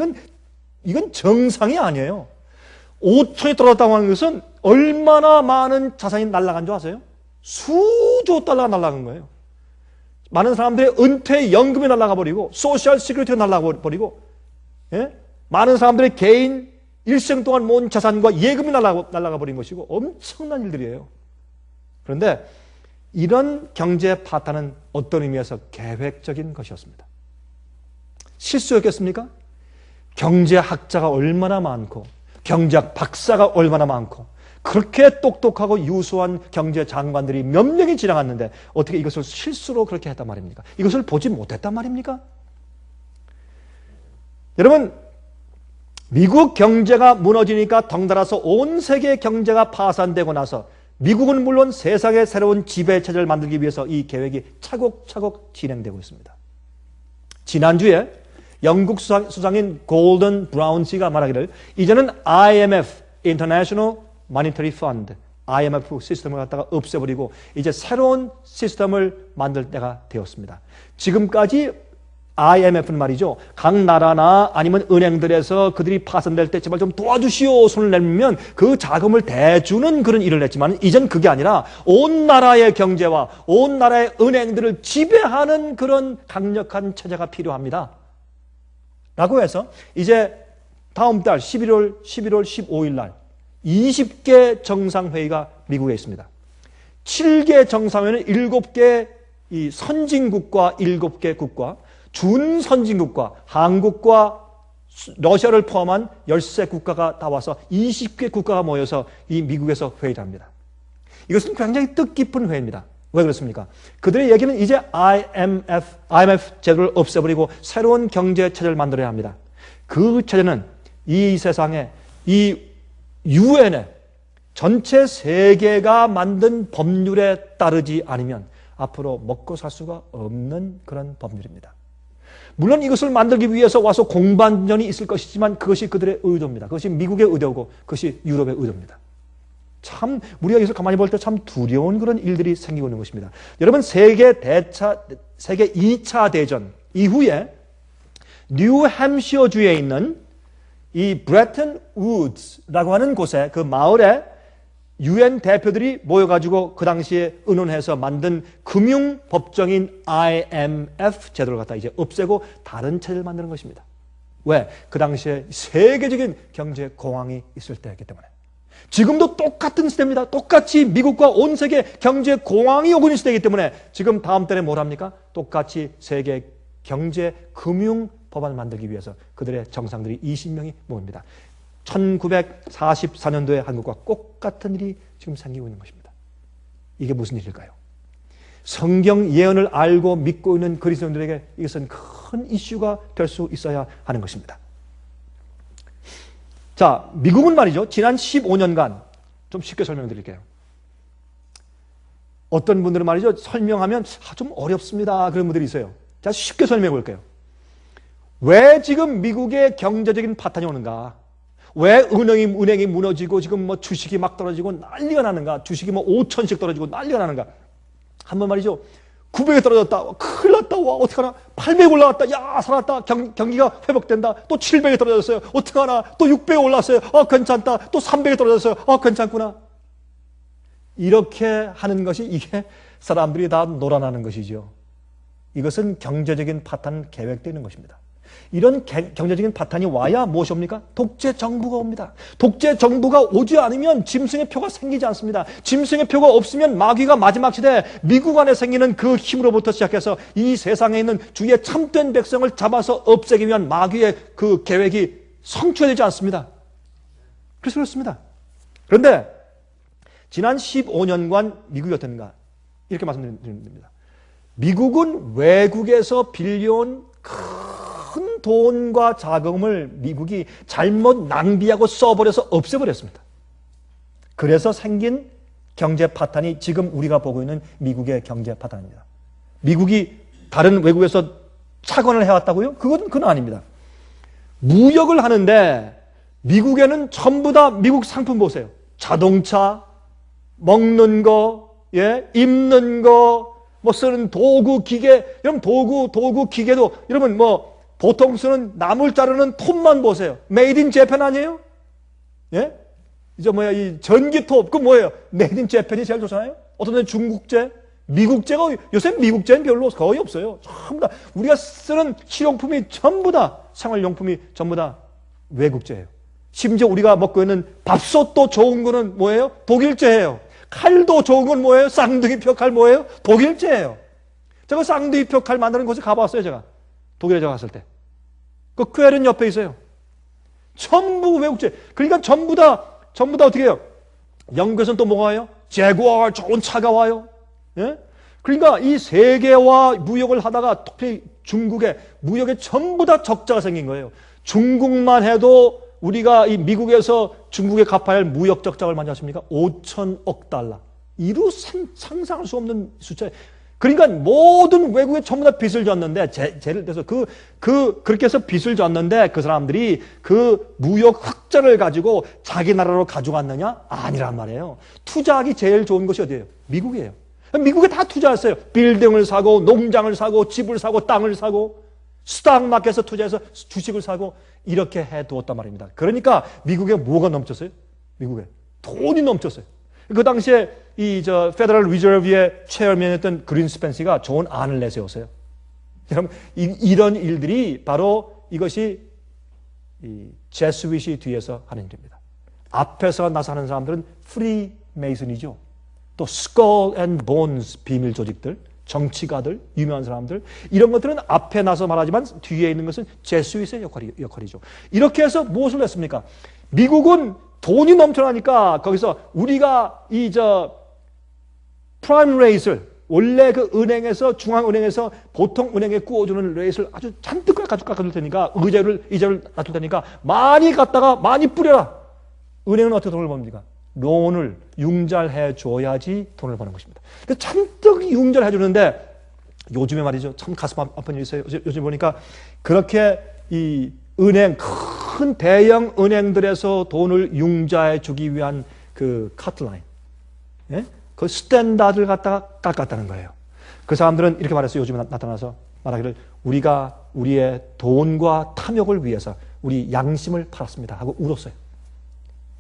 이건 정상이 아니에요. 5,000이 떨어졌다고 하는 것은 얼마나 많은 자산이 날아간 줄 아세요? 수조 달러가 날아간 거예요. 많은 사람들의 은퇴 연금이 날아가 버리고 소셜 시큐리티가 날아가 버리고 예? 많은 사람들의 개인 일생 동안 모은 자산과 예금이 날아가 버린 것이고 엄청난 일들이에요. 그런데 이런 경제 파탄은 어떤 의미에서 계획적인 것이었습니다. 실수였겠습니까? 경제학자가 얼마나 많고 경제학 박사가 얼마나 많고 그렇게 똑똑하고 유수한 경제 장관들이 몇 명이 지나갔는데 어떻게 이것을 실수로 그렇게 했단 말입니까? 이것을 보지 못했단 말입니까? 여러분, 미국 경제가 무너지니까 덩달아서 온 세계 경제가 파산되고 나서 미국은 물론 세상의 새로운 지배체제를 만들기 위해서 이 계획이 차곡차곡 진행되고 있습니다. 지난주에 영국 수장인 골든 브라운시가 말하기를 이제는 IMF, International Monetary Fund, IMF 시스템을 갖다가 없애버리고 이제 새로운 시스템을 만들 때가 되었습니다. 지금까지 IMF는 말이죠. 각 나라나 아니면 은행들에서 그들이 파산될 때 제발 좀 도와주시오 손을 내밀면 그 자금을 대주는 그런 일을 했지만 이젠 그게 아니라 온 나라의 경제와 온 나라의 은행들을 지배하는 그런 강력한 체제가 필요합니다. 라고 해서 이제 다음 달 11월 15일 날 20개 정상회의가 미국에 있습니다. 7개 정상회의는 7개 이 선진국과 7개 국가, 준선진국과 한국과 러시아를 포함한 13국가가 다 와서 20개 국가가 모여서 이 미국에서 회의를 합니다. 이것은 굉장히 뜻깊은 회의입니다. 왜 그렇습니까? 그들의 얘기는 이제 IMF 제도를 없애버리고 새로운 경제 체제를 만들어야 합니다. 그 체제는 이 세상에 이 유엔의 전체 세계가 만든 법률에 따르지 않으면 앞으로 먹고 살 수가 없는 그런 법률입니다. 물론 이것을 만들기 위해서 와서 공반전이 있을 것이지만 그것이 그들의 의도입니다. 그것이 미국의 의도고 그것이 유럽의 의도입니다. 참 우리가 여기서 가만히 볼 때 참 두려운 그런 일들이 생기고 있는 것입니다. 여러분 세계 2차 대전 이후에 뉴햄시어주에 있는 이 브레튼 우드스라고 하는 곳에 그 마을에 유엔 대표들이 모여가지고 그 당시에 의논해서 만든 금융법정인 IMF 제도를 갖다 이제 없애고 다른 체제를 만드는 것입니다. 왜? 그 당시에 세계적인 경제 공황이 있을 때였기 때문에. 지금도 똑같은 시대입니다. 똑같이 미국과 온 세계 경제 공황이 오고 있는 시대이기 때문에 지금 다음 달에 뭘 합니까? 똑같이 세계 경제 금융 법안을 만들기 위해서 그들의 정상들이 20명이 모입니다. 1944년도에 한국과 똑같은 일이 지금 생기고 있는 것입니다. 이게 무슨 일일까요? 성경 예언을 알고 믿고 있는 그리스도인들에게 이것은 큰 이슈가 될 수 있어야 하는 것입니다. 자, 미국은 말이죠. 지난 15년간 좀 쉽게 설명드릴게요. 어떤 분들은 말이죠. 설명하면 좀 어렵습니다. 그런 분들이 있어요. 자, 쉽게 설명해 볼게요. 왜 지금 미국의 경제적인 파탄이 오는가? 왜 은행이 무너지고 지금 뭐 주식이 막 떨어지고 난리가 나는가? 주식이 뭐 5천씩 떨어지고 난리가 나는가? 한번 말이죠. 900에 떨어졌다. 큰일 났다. 와, 어떡하나. 800 올라갔다. 야, 살았다. 경기가 회복된다. 또 700에 떨어졌어요. 어떡하나. 또 600에 올랐어요. 괜찮다. 또 300에 떨어졌어요. 괜찮구나. 이렇게 하는 것이 이게 사람들이 다 놀아나는 것이죠. 이것은 경제적인 파탄 계획되는 것입니다. 이런 경제적인 파탄이 와야 무엇이 옵니까? 독재 정부가 옵니다. 독재 정부가 오지 않으면 짐승의 표가 생기지 않습니다. 짐승의 표가 없으면 마귀가 마지막 시대에 미국 안에 생기는 그 힘으로부터 시작해서 이 세상에 있는 주의 참된 백성을 잡아서 없애기 위한 마귀의 그 계획이 성취되지 않습니다. 그래서 그렇습니다. 그런데 지난 15년간 미국이 어땠는가? 이렇게 말씀드리면 됩니다. 미국은 외국에서 빌려온 큰 돈과 자금을 미국이 잘못 낭비하고 써버려서 없애버렸습니다. 그래서 생긴 경제 파탄이 지금 우리가 보고 있는 미국의 경제 파탄입니다. 미국이 다른 외국에서 착원을 해왔다고요? 그건 아닙니다. 무역을 하는데 미국에는 전부 다 미국 상품 보세요. 자동차, 먹는 거, 입는 거, 뭐 쓰는 도구, 기계, 여러분 도구, 기계도 여러분 뭐 보통 쓰는 나물 자르는 톱만 보세요. 메이드 인 재팬 아니에요? 예? 이제 이 전기톱, 그 뭐예요? 메이드 인 재팬이 제일 좋잖아요? 어떤 데는 중국제, 미국제가, 요새 미국제는 별로 거의 없어요. 전부 다, 우리가 쓰는 실용품이 전부 다, 생활용품이 전부 다 외국제예요. 심지어 우리가 먹고 있는 밥솥도 좋은 거는 뭐예요? 독일제예요. 칼도 좋은 건 뭐예요? 쌍둥이표 칼 뭐예요? 독일제예요. 제가 쌍둥이표 칼 만드는 곳에 가봤어요, 제가. 독일에 제가 갔을 때. 그 퀘른 옆에 있어요. 전부 외국제. 그러니까 전부 다 어떻게 해요? 영국에서는 또 뭐가 와요? 제구어 좋은 차가 와요. 예? 그러니까 이 세계와 무역을 하다가 특히 중국에 무역에 전부 다 적자가 생긴 거예요. 중국만 해도 우리가 이 미국에서 중국에 갚아야 할 무역 적자를 많이 하십니까? 5천억 달러. 이루 상상할 수 없는 숫자예요. 그러니까 모든 외국에 전부 다 빚을 졌는데, 예를 들어서 그렇게 해서 빚을 졌는데 그 사람들이 그 무역 흑자를 가지고 자기 나라로 가져갔느냐? 아니란 말이에요. 투자하기 제일 좋은 곳이 어디예요? 미국이에요. 미국에 다 투자했어요. 빌딩을 사고, 농장을 사고, 집을 사고, 땅을 사고, 스탁마켓에서 투자해서 주식을 사고, 이렇게 해두었단 말입니다. 그러니까 미국에 뭐가 넘쳤어요? 미국에 돈이 넘쳤어요. 그 당시에 페더럴 리저브의 체어맨이었던 그린스펜시가 좋은 안을 내세웠어요. 여러분, 이런 일들이 바로 이것이 제스윗이 뒤에서 하는 일입니다. 앞에서 나서는 사람들은 프리메이슨이죠. 또 스컬 앤 본스 비밀 조직들, 정치가들, 유명한 사람들, 이런 것들은 앞에 나서 말하지만 뒤에 있는 것은 제스윗의 역할이죠. 이렇게 해서 무엇을 했습니까? 미국은 돈이 넘쳐나니까 거기서 우리가 프라임 레이트를 원래 그 은행에서 중앙은행에서 보통 은행에 구워주는 레이트를 아주 잔뜩 깎아줄 테니까 이자를 낮출 테니까 많이 갖다가 많이 뿌려라. 은행은 어떻게 돈을 법니까? 론을 융자해 줘야지 돈을 버는 것입니다. 잔뜩 융자를 해주는데 요즘에 말이죠. 참 가슴 아픈 일이 있어요. 요즘 보니까 그렇게 이 은행, 큰 대형 은행들에서 돈을 융자해 주기 위한 그 카트라인, 그 스탠다드를 갖다가 깎았다는 거예요. 그 사람들은 이렇게 말했어요. 요즘에 나타나서 말하기를 우리가 우리의 돈과 탐욕을 위해서 우리 양심을 팔았습니다 하고 울었어요.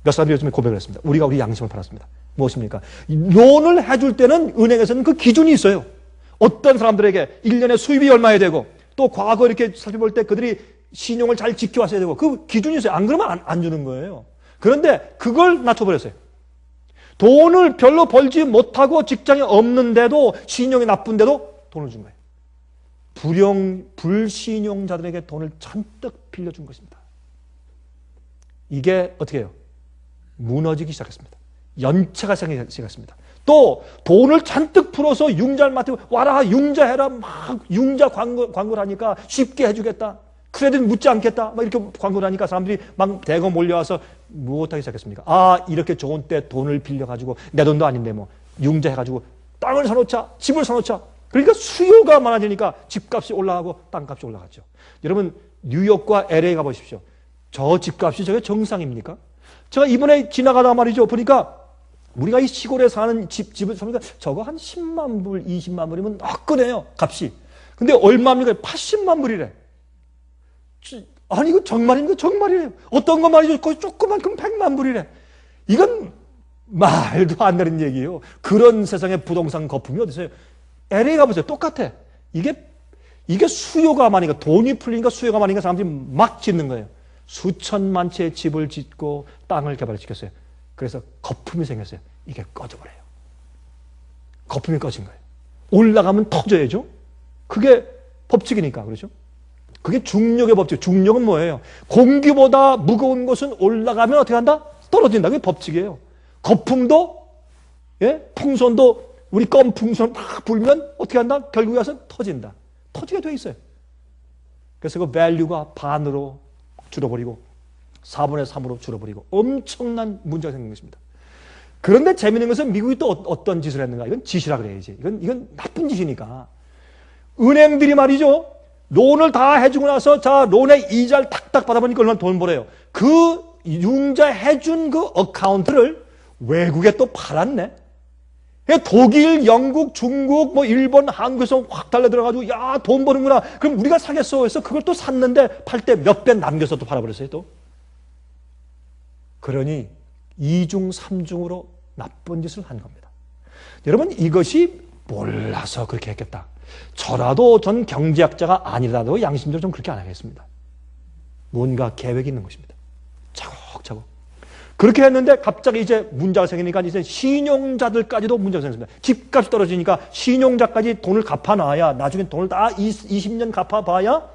몇 사람들이 요즘에 고백을 했습니다. 우리가 우리 양심을 팔았습니다. 무엇입니까? 론을 해줄 때는 은행에서는 그 기준이 있어요. 어떤 사람들에게 1년에 수입이 얼마야 되고 또 과거 이렇게 살펴볼 때 그들이 신용을 잘 지켜왔어야 되고 그 기준이 있어요. 안 그러면 안 주는 거예요. 그런데 그걸 낮춰버렸어요. 돈을 별로 벌지 못하고 직장이 없는데도 신용이 나쁜데도 돈을 준 거예요. 불신용자들에게 돈을 잔뜩 빌려준 것입니다. 이게 어떻게 해요? 무너지기 시작했습니다. 연체가 생기기 시작했습니다. 또 돈을 잔뜩 풀어서 융자를 맡으고 와라 융자해라 막 융자 광고를 하니까 쉽게 해주겠다. 크레딧 묻지 않겠다. 막 이렇게 광고를 하니까 사람들이 막 대거 몰려와서 무엇하기 시작했습니까? 아 이렇게 좋은 때 돈을 빌려가지고 내 돈도 아닌데 뭐 융자해가지고 땅을 사놓자 집을 사놓자. 그러니까 수요가 많아지니까 집값이 올라가고 땅값이 올라갔죠. 여러분 뉴욕과 LA 가보십시오. 저 집값이 저게 정상입니까? 제가 이번에 지나가다 말이죠. 보니까 우리가 이 시골에 사는 집을 사니까 저거 한 10만 불, 20만 불이면 화끈해요. 값이. 근데 얼마입니까? 80만 불이래. 아니 이거 정말입니까? 정말이래요. 어떤 거 말이죠. 거의 조그만큼 100만 불이래. 이건 말도 안 되는 얘기예요. 그런 세상에 부동산 거품이 어디 있어요? LA 가보세요. 똑같아. 이게 수요가 많으니까 돈이 풀리니까 수요가 많으니까 사람들이 막 짓는 거예요. 수천만 채의 집을 짓고 땅을 개발시켰어요. 그래서 거품이 생겼어요. 이게 꺼져버려요. 거품이 꺼진 거예요. 올라가면 터져야죠. 그게 법칙이니까 그렇죠? 그게 중력의 법칙. 중력은 뭐예요? 공기보다 무거운 것은 올라가면 어떻게 한다? 떨어진다. 그게 법칙이에요. 거품도 풍선도 우리 껌 풍선 막 불면 어떻게 한다? 결국에 와서 터진다. 터지게 돼 있어요. 그래서 그 밸류가 반으로 줄어버리고 4분의 3으로 줄어버리고 엄청난 문제가 생긴 것입니다. 그런데 재미있는 것은 미국이 또 어떤 짓을 했는가? 이건 짓이라 그래야지. 이건 나쁜 짓이니까. 은행들이 말이죠. 론을 다 해주고 나서 자 론의 이자를 탁탁 받아보니까 얼마나 돈 벌어요. 그 융자 해준 그 어카운트를 외국에 또 팔았네. 독일, 영국, 중국, 뭐 일본, 한국에서 확 달려들어가지고 야 돈 버는구나. 그럼 우리가 사겠어 해서 그걸 또 샀는데 팔 때 몇 배 남겨서 또 팔아버렸어요 또. 그러니 2중, 3중으로 나쁜 짓을 한 겁니다. 여러분 이것이 몰라서 그렇게 했겠다. 저라도 전 경제학자가 아니라도 양심적으로 좀 그렇게 안 하겠습니다. 뭔가 계획이 있는 것입니다. 차곡차곡. 그렇게 했는데 갑자기 이제 문제가 생기니까 이제 신용자들까지도 문제가 생겼습니다. 집값이 떨어지니까 신용자까지 돈을 갚아놔야 나중에 돈을 다 20년 갚아봐야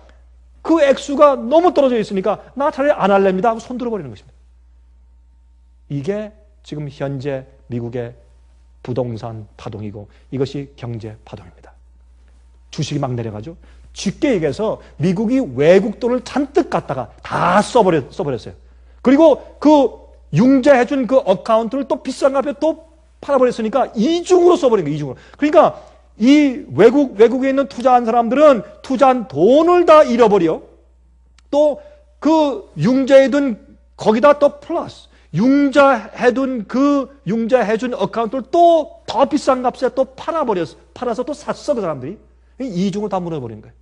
그 액수가 너무 떨어져 있으니까 나 차라리 안 할랍니다 하고 손 들어버리는 것입니다. 이게 지금 현재 미국의 부동산 파동이고 이것이 경제 파동입니다. 주식이 막 내려가죠. 쉽게 얘기해서 미국이 외국 돈을 잔뜩 갖다가 다 써버렸어요. 그리고 그 융자해준 그 어카운트를 또 비싼 값에 또 팔아버렸으니까 이중으로 써버린 거예요. 이중으로. 그러니까 이 외국에 있는 투자한 사람들은 투자한 돈을 다 잃어버려. 또 그 융자해둔 거기다 또 플러스 융자해둔 그 융자해준 어카운트를 또 더 비싼 값에 또 팔아서 또 샀어 그 사람들이. 이중으로 다 무너버린 거예요.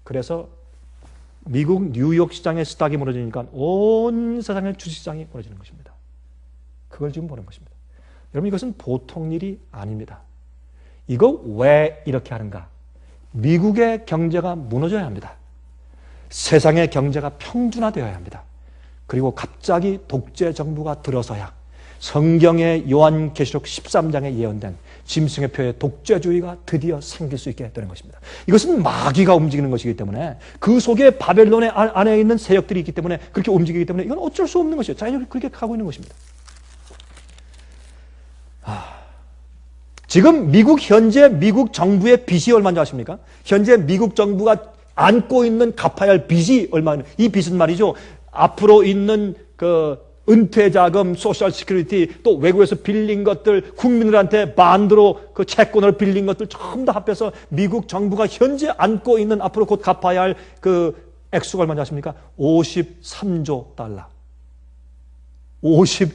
그래서 미국 뉴욕 시장의 스탁이 무너지니까 온 세상의 주식시장이 무너지는 것입니다. 그걸 지금 보는 것입니다. 여러분 이것은 보통 일이 아닙니다. 이거 왜 이렇게 하는가? 미국의 경제가 무너져야 합니다. 세상의 경제가 평준화되어야 합니다. 그리고 갑자기 독재 정부가 들어서야 성경의 요한계시록 13장에 예언된 짐승의 표의 독재주의가 드디어 생길 수 있게 되는 것입니다. 이것은 마귀가 움직이는 것이기 때문에 그 속에 바벨론의 안에 있는 세력들이 있기 때문에 그렇게 움직이기 때문에 이건 어쩔 수 없는 것이에요. 자연히 그렇게 가고 있는 것입니다. 지금 미국 정부의 빚이 얼마인지 아십니까? 현재 미국 정부가 안고 있는 갚아야 할 빚이 얼마나, 이 빚은 말이죠. 앞으로 있는 은퇴자금, 소셜 시큐리티, 또 외국에서 빌린 것들, 국민들한테 반대로 그 채권을 빌린 것들 전부 다 합해서 미국 정부가 현재 안고 있는 앞으로 곧 갚아야 할 그 액수가 얼마인지 아십니까? 53조 달러. 53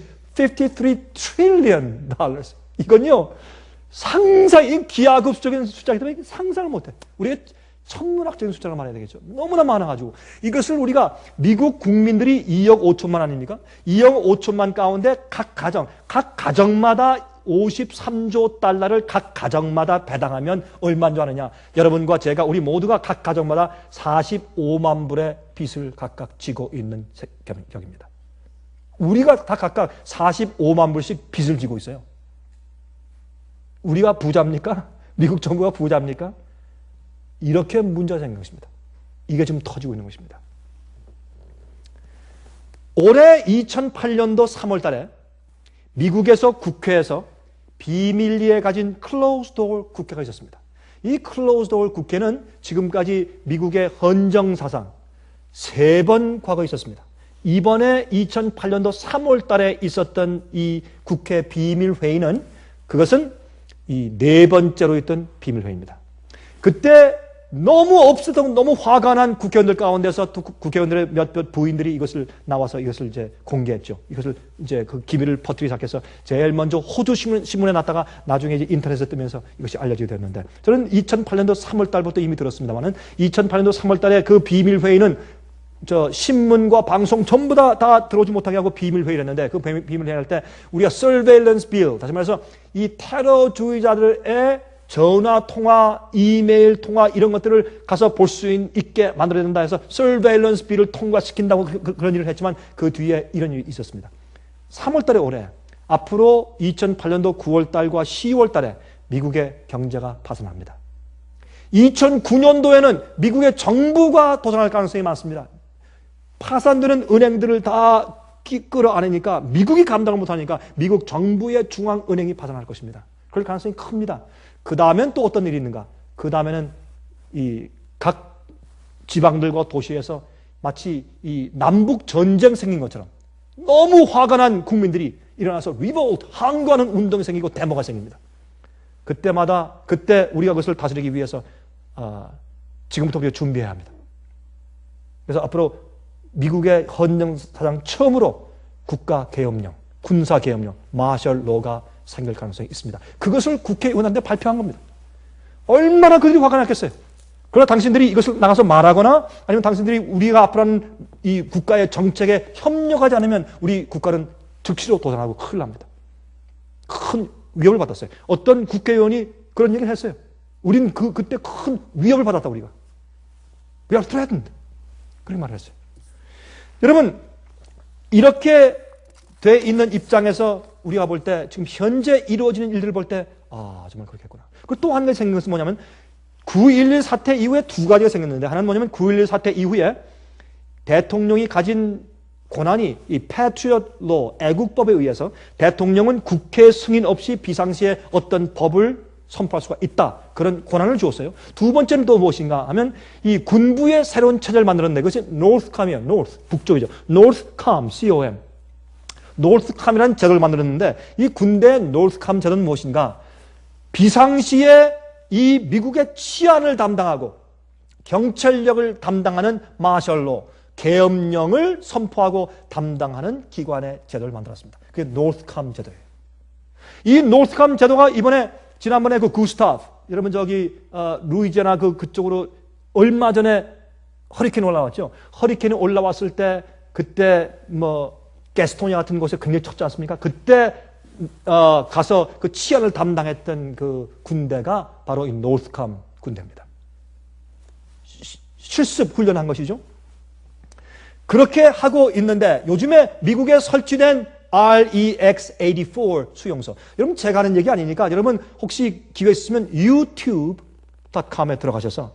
trillion dollars. 이건요, 상상이 기하급수적인 숫자이기 때문에 상상을 못해. 우리가 천문학적인 숫자를 말해야 되겠죠. 너무나 많아가지고. 이것을 우리가 미국 국민들이 2억 5천만 아닙니까? 2억 5천만 가운데 각 가정마다 53조 달러를 각 가정마다 배당하면 얼마인 줄 아느냐? 여러분과 제가 우리 모두가 각 가정마다 45만 불의 빚을 각각 지고 있는 격입니다. 우리가 다 각각 45만 불씩 빚을 지고 있어요. 우리가 부자입니까? 미국 정부가 부자입니까? 이렇게 문제가 생긴 것입니다. 이게 지금 터지고 있는 것입니다. 올해 2008년도 3월 달에 미국에서 국회에서 비밀리에 가진 클로즈 도어 국회가 있었습니다. 이 클로즈 도어 국회는 지금까지 미국의 헌정사상 3번 과거에 있었습니다. 이번에 2008년도 3월 달에 있었던 이 국회 비밀회의는 그것은 이 4번째로 있던 비밀회의입니다. 그때 너무 없었던 너무 화가 난 국회의원들 가운데서 또 국회의원들의 몇몇 부인들이 이것을 나와서 이것을 이제 공개했죠. 이것을 이제 그 기밀을 퍼뜨리기 시작해서 제일 먼저 호주 신문에 났다가 나중에 이제 인터넷에 뜨면서 이것이 알려지게 됐는데 저는 2008년도 3월 달부터 이미 들었습니다만은 2008년도 3월 달에 그 비밀회의는 신문과 방송 전부 다 들어오지 못하게 하고 비밀회의를 했는데 그 비밀회의 할 때 우리가 surveillance bill, 다시 말해서 이 테러주의자들의 전화 통화, 이메일 통화 이런 것들을 가서 볼 수 있게 만들어야 된다 해서 surveillance bill을 통과시킨다고 그런 일을 했지만 그 뒤에 이런 일이 있었습니다. 3월 달에 올해 앞으로 2008년도 9월 달과 10월 달에 미국의 경제가 파산합니다. 2009년도에는 미국의 정부가 도산할 가능성이 많습니다. 파산되는 은행들을 다 끌어안으니까 미국이 감당을 못하니까 미국 정부의 중앙은행이 파산할 것입니다. 그럴 가능성이 큽니다. 그 다음엔 또 어떤 일이 있는가? 그 다음에는 이 각 지방들과 도시에서 마치 이 남북 전쟁 생긴 것처럼 너무 화가 난 국민들이 일어나서 리볼트, 항거하는 운동이 생기고 데모가 생깁니다. 그때 우리가 그것을 다스리기 위해서 지금부터 우리가 준비해야 합니다. 그래서 앞으로 미국의 헌정사상 처음으로 국가계엄령, 군사계엄령, 마셜로가 생길 가능성이 있습니다. 그것을 국회의원한테 발표한 겁니다. 얼마나 그들이 화가 났겠어요. 그러나 당신들이 이것을 나가서 말하거나 아니면 당신들이 우리가 앞으로 하는 이 국가의 정책에 협력하지 않으면 우리 국가는 즉시로 도산하고 큰일 납니다. 큰 위협을 받았어요. 어떤 국회의원이 그런 얘기를 했어요. 우린 그때 큰 위협을 받았다 우리가. We are threatened. 그런 말을 했어요. 여러분 이렇게 돼 있는 입장에서 우리가 볼 때 지금 현재 이루어지는 일들을 볼 때 정말 그렇겠구나. 그리고 또 한 가지 생긴 것은 뭐냐면 9.11 사태 이후에 두 가지가 생겼는데 하나는 뭐냐면 9.11 사태 이후에 대통령이 가진 권한이 이 Patriot Law, 애국법에 의해서 대통령은 국회 승인 없이 비상시에 어떤 법을 선포할 수가 있다. 그런 권한을 주었어요. 두 번째는 또 무엇인가 하면 이 군부의 새로운 체제를 만들었는데 그것이 Northcom이에요. North, 북쪽이죠. Northcom, C-O-M. Northcom이라는 제도를 만들었는데 이 군대의 Northcom 제도는 무엇인가? 비상시에 이 미국의 치안을 담당하고 경찰력을 담당하는 마셜로, 계엄령을 선포하고 담당하는 기관의 제도를 만들었습니다. 그게 Northcom 제도예요. 이 Northcom 제도가 지난번에 그 구스타프, 여러분 루이지애나 그쪽으로 얼마 전에 허리케인이 올라왔죠. 허리케인이 올라왔을 때 그때 게스토니아 같은 곳에 굉장히 쳤지 않습니까? 그때 가서 그 치안을 담당했던 그 군대가 바로 이 노스컴 군대입니다. 실습 훈련한 것이죠. 그렇게 하고 있는데 요즘에 미국에 설치된 REX-84 수용소. 여러분 제가 하는 얘기 아니니까 여러분 혹시 기회 있으면 youtube.com에 들어가셔서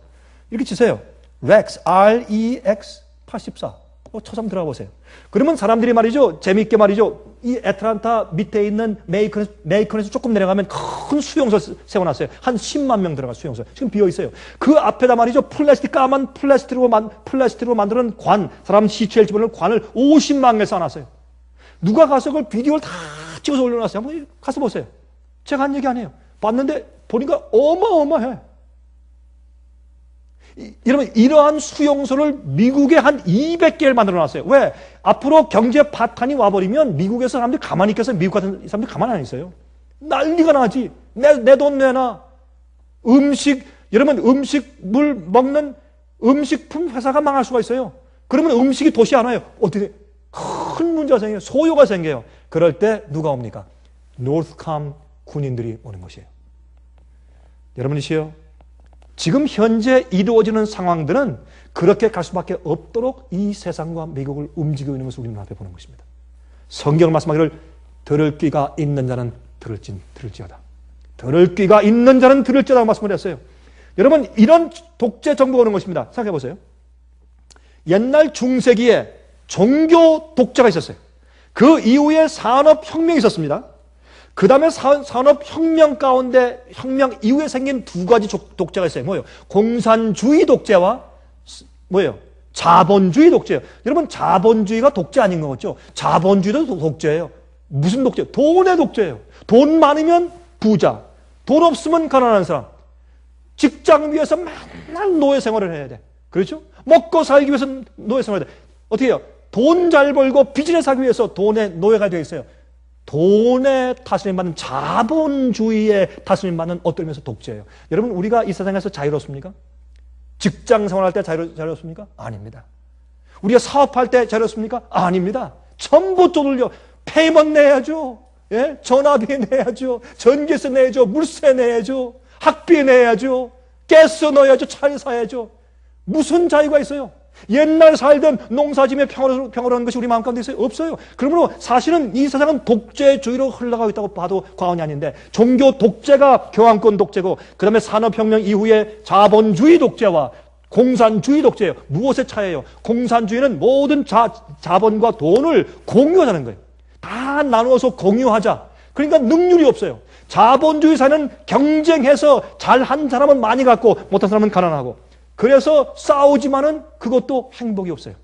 이렇게 치세요. REX, REX-84. 쳐서 한번 들어가 보세요. 그러면 사람들이 말이죠. 재미있게 말이죠. 이 애틀란타 밑에 있는 메이컨에서 조금 내려가면 큰 수용소 세워놨어요. 한 10만 명 들어갈 수용소. 지금 비어 있어요. 그 앞에다 말이죠. 까만 플라스틱으로 만드는 관, 사람 시체를 집어넣는 관을 50만 개 쌓아놨어요. 누가 가서 그걸 비디오를 다 찍어서 올려놨어요. 한번 가서 보세요. 제가 한 얘기 아니에요. 봤는데 보니까 어마어마해. 여러분 이러한 수용소를 미국에 한 200개를 만들어놨어요. 왜? 앞으로 경제 파탄이 와버리면 미국에서 사람들이 가만히 있겠어? 미국 같은 사람들이 가만히 안 있어요. 난리가 나지. 내 돈 내놔. 여러분 음식물 먹는 음식품 회사가 망할 수가 있어요. 그러면 음식이 도시 안 와요. 어떻게 큰 문제가 생겨요. 소요가 생겨요. 그럴 때 누가 옵니까? 노스컴 군인들이 오는 것이에요. 여러분이시요. 지금 현재 이루어지는 상황들은 그렇게 갈 수밖에 없도록 이 세상과 미국을 움직이고 있는 것을 우리는 앞에 보는 것입니다. 성경을 말씀하기를 들을 귀가 있는 자는 들을지어다. 들을 귀가 있는 자는 들을지어다 말씀을 했어요. 여러분, 이런 독재 정부가 오는 것입니다. 생각해 보세요. 옛날 중세기에 종교 독재가 있었어요. 그 이후에 산업혁명이 있었습니다. 그 다음에 산업혁명 가운데 혁명 이후에 생긴 두 가지 독재가 있어요. 뭐예요? 공산주의 독재와 뭐예요? 자본주의 독재예요. 여러분, 자본주의가 독재 아닌 거죠? 자본주의도 독재예요. 무슨 독재? 돈의 독재예요. 돈 많으면 부자, 돈 없으면 가난한 사람. 직장 위에서 맨날 노예 생활을 해야 돼. 그렇죠? 먹고 살기 위해서 노예 생활을 해야 돼. 어떻게 해요? 돈 잘 벌고 비즈니스 하기 위해서 돈의 노예가 되어 있어요. 돈의 다스림 받는 자본주의의 다스림 받는 어떤 면에서 독재예요. 여러분, 우리가 이 세상에서 자유롭습니까? 직장 생활할 때 자유롭습니까? 아닙니다. 우리가 사업할 때 자유롭습니까? 아닙니다. 전부 쪼들려. 페이먼트 내야죠. 예? 전화비 내야죠. 전기세 내야죠. 물세 내야죠. 학비 내야죠. 가스 넣어야죠. 차를 사야죠. 무슨 자유가 있어요? 옛날 살던 농사지며 평화로운 것이 우리 마음 가운데 있어요? 없어요. 그러므로 사실은 이 세상은 독재주의로 흘러가고 있다고 봐도 과언이 아닌데, 종교 독재가 교황권 독재고, 그 다음에 산업혁명 이후에 자본주의 독재와 공산주의 독재예요. 무엇의 차이예요? 공산주의는 모든 자본과 돈을 공유하자는 거예요. 다 나누어서 공유하자. 그러니까 능률이 없어요. 자본주의 사회는 경쟁해서 잘한 사람은 많이 갖고 못한 사람은 가난하고, 그래서 싸우지만은 그것도 행복이 없어요.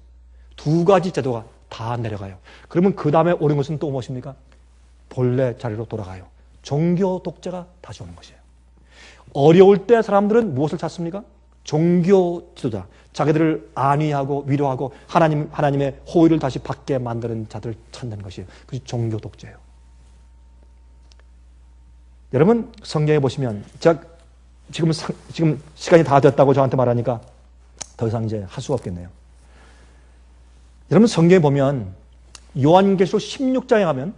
두 가지 제도가 다 내려가요. 그러면 그 다음에 오는 것은 또 무엇입니까? 본래 자리로 돌아가요. 종교 독재가 다시 오는 것이에요. 어려울 때 사람들은 무엇을 찾습니까? 종교 지도자, 자기들을 안위하고 위로하고 하나님의 호의를 다시 받게 만드는 자들을 찾는 것이에요. 그것이 종교 독재예요. 여러분, 성경에 보시면 지금 시간이 다 됐다고 저한테 말하니까 더 이상 이제 할 수가 없겠네요. 여러분, 성경에 보면 요한계시록 16장에 가면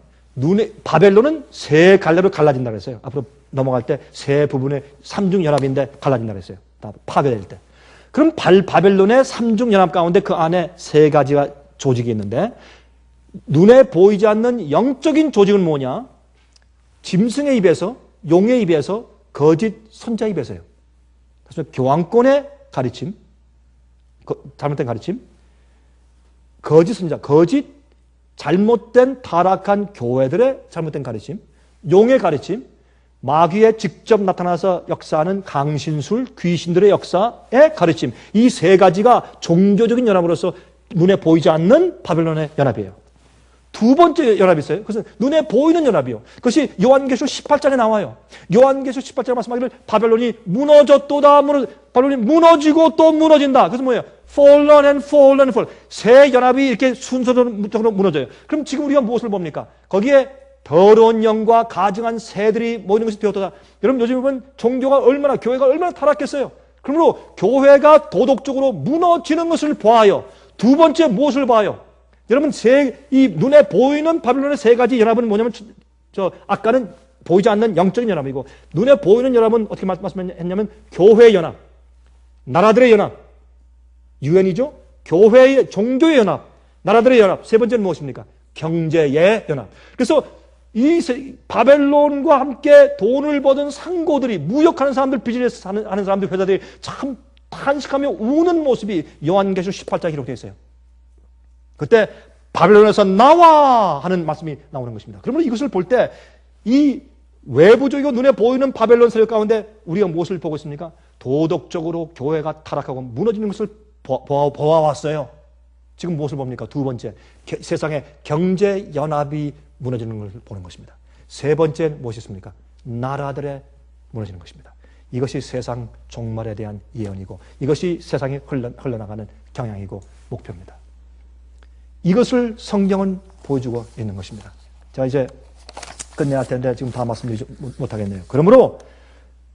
바벨론은 세 갈래로 갈라진다 그랬어요. 앞으로 넘어갈 때 세 부분의 삼중연합인데 갈라진다 그랬어요. 다 파괴될 때. 그럼 바벨론의 삼중연합 가운데 그 안에 세 가지가 조직이 있는데, 눈에 보이지 않는 영적인 조직은 뭐냐? 짐승의 입에서, 용의 입에서, 거짓 선자 입에서요. 그래서 교황권의 가르침, 잘못된 가르침, 거짓 선자, 거짓, 잘못된 타락한 교회들의 잘못된 가르침, 용의 가르침, 마귀에 직접 나타나서 역사하는 강신술, 귀신들의 역사의 가르침, 이 세 가지가 종교적인 연합으로서 눈에 보이지 않는 바벨론의 연합이에요. 두 번째 연합이 있어요. 그것은 눈에 보이는 연합이요. 그것이 요한계시록 18장에 나와요. 요한계시록 18장에 말씀하기를 바벨론이 무너졌도다. 바벨론이 무너지고 또 무너진다. 그래서 뭐예요? Fallen and fallen and fallen. 세 연합이 이렇게 순서적으로 무너져요. 그럼 지금 우리가 무엇을 봅니까? 거기에 더러운 영과 가증한 새들이 모이는 것이 되었도다. 여러분, 요즘 보면 교회가 얼마나 타락했어요. 그러므로 교회가 도덕적으로 무너지는 것을 보아요. 두 번째 무엇을 봐요? 여러분, 이 눈에 보이는 바빌론의 세 가지 연합은 뭐냐면, 아까는 보이지 않는 영적인 연합이고, 눈에 보이는 연합은 어떻게 말씀했냐면, 교회의 연합, 나라들의 연합, 유엔이죠? 교회의, 종교의 연합, 나라들의 연합. 세 번째는 무엇입니까? 경제의 연합. 그래서 이 바벨론과 함께 돈을 버는 상고들이, 무역하는 사람들, 비즈니스 하는 사람들, 회사들이 참 탄식하며 우는 모습이 요한계시록 18장에 기록되어 있어요. 그때 바벨론에서 나와 하는 말씀이 나오는 것입니다. 그러면 이것을 볼 때 이 외부적이고 눈에 보이는 바벨론 세력 가운데 우리가 무엇을 보고 있습니까? 도덕적으로 교회가 타락하고 무너지는 것을 보아왔어요. 지금 무엇을 봅니까? 두 번째, 세상의 경제연합이 무너지는 것을 보는 것입니다. 세 번째 무엇이 있습니까? 나라들의 무너지는 것입니다. 이것이 세상 종말에 대한 예언이고, 이것이 세상에 흘러나가는 경향이고 목표입니다. 이것을 성경은 보여주고 있는 것입니다. 자, 이제 끝내야 할 텐데 지금 다 말씀드리지 못하겠네요. 그러므로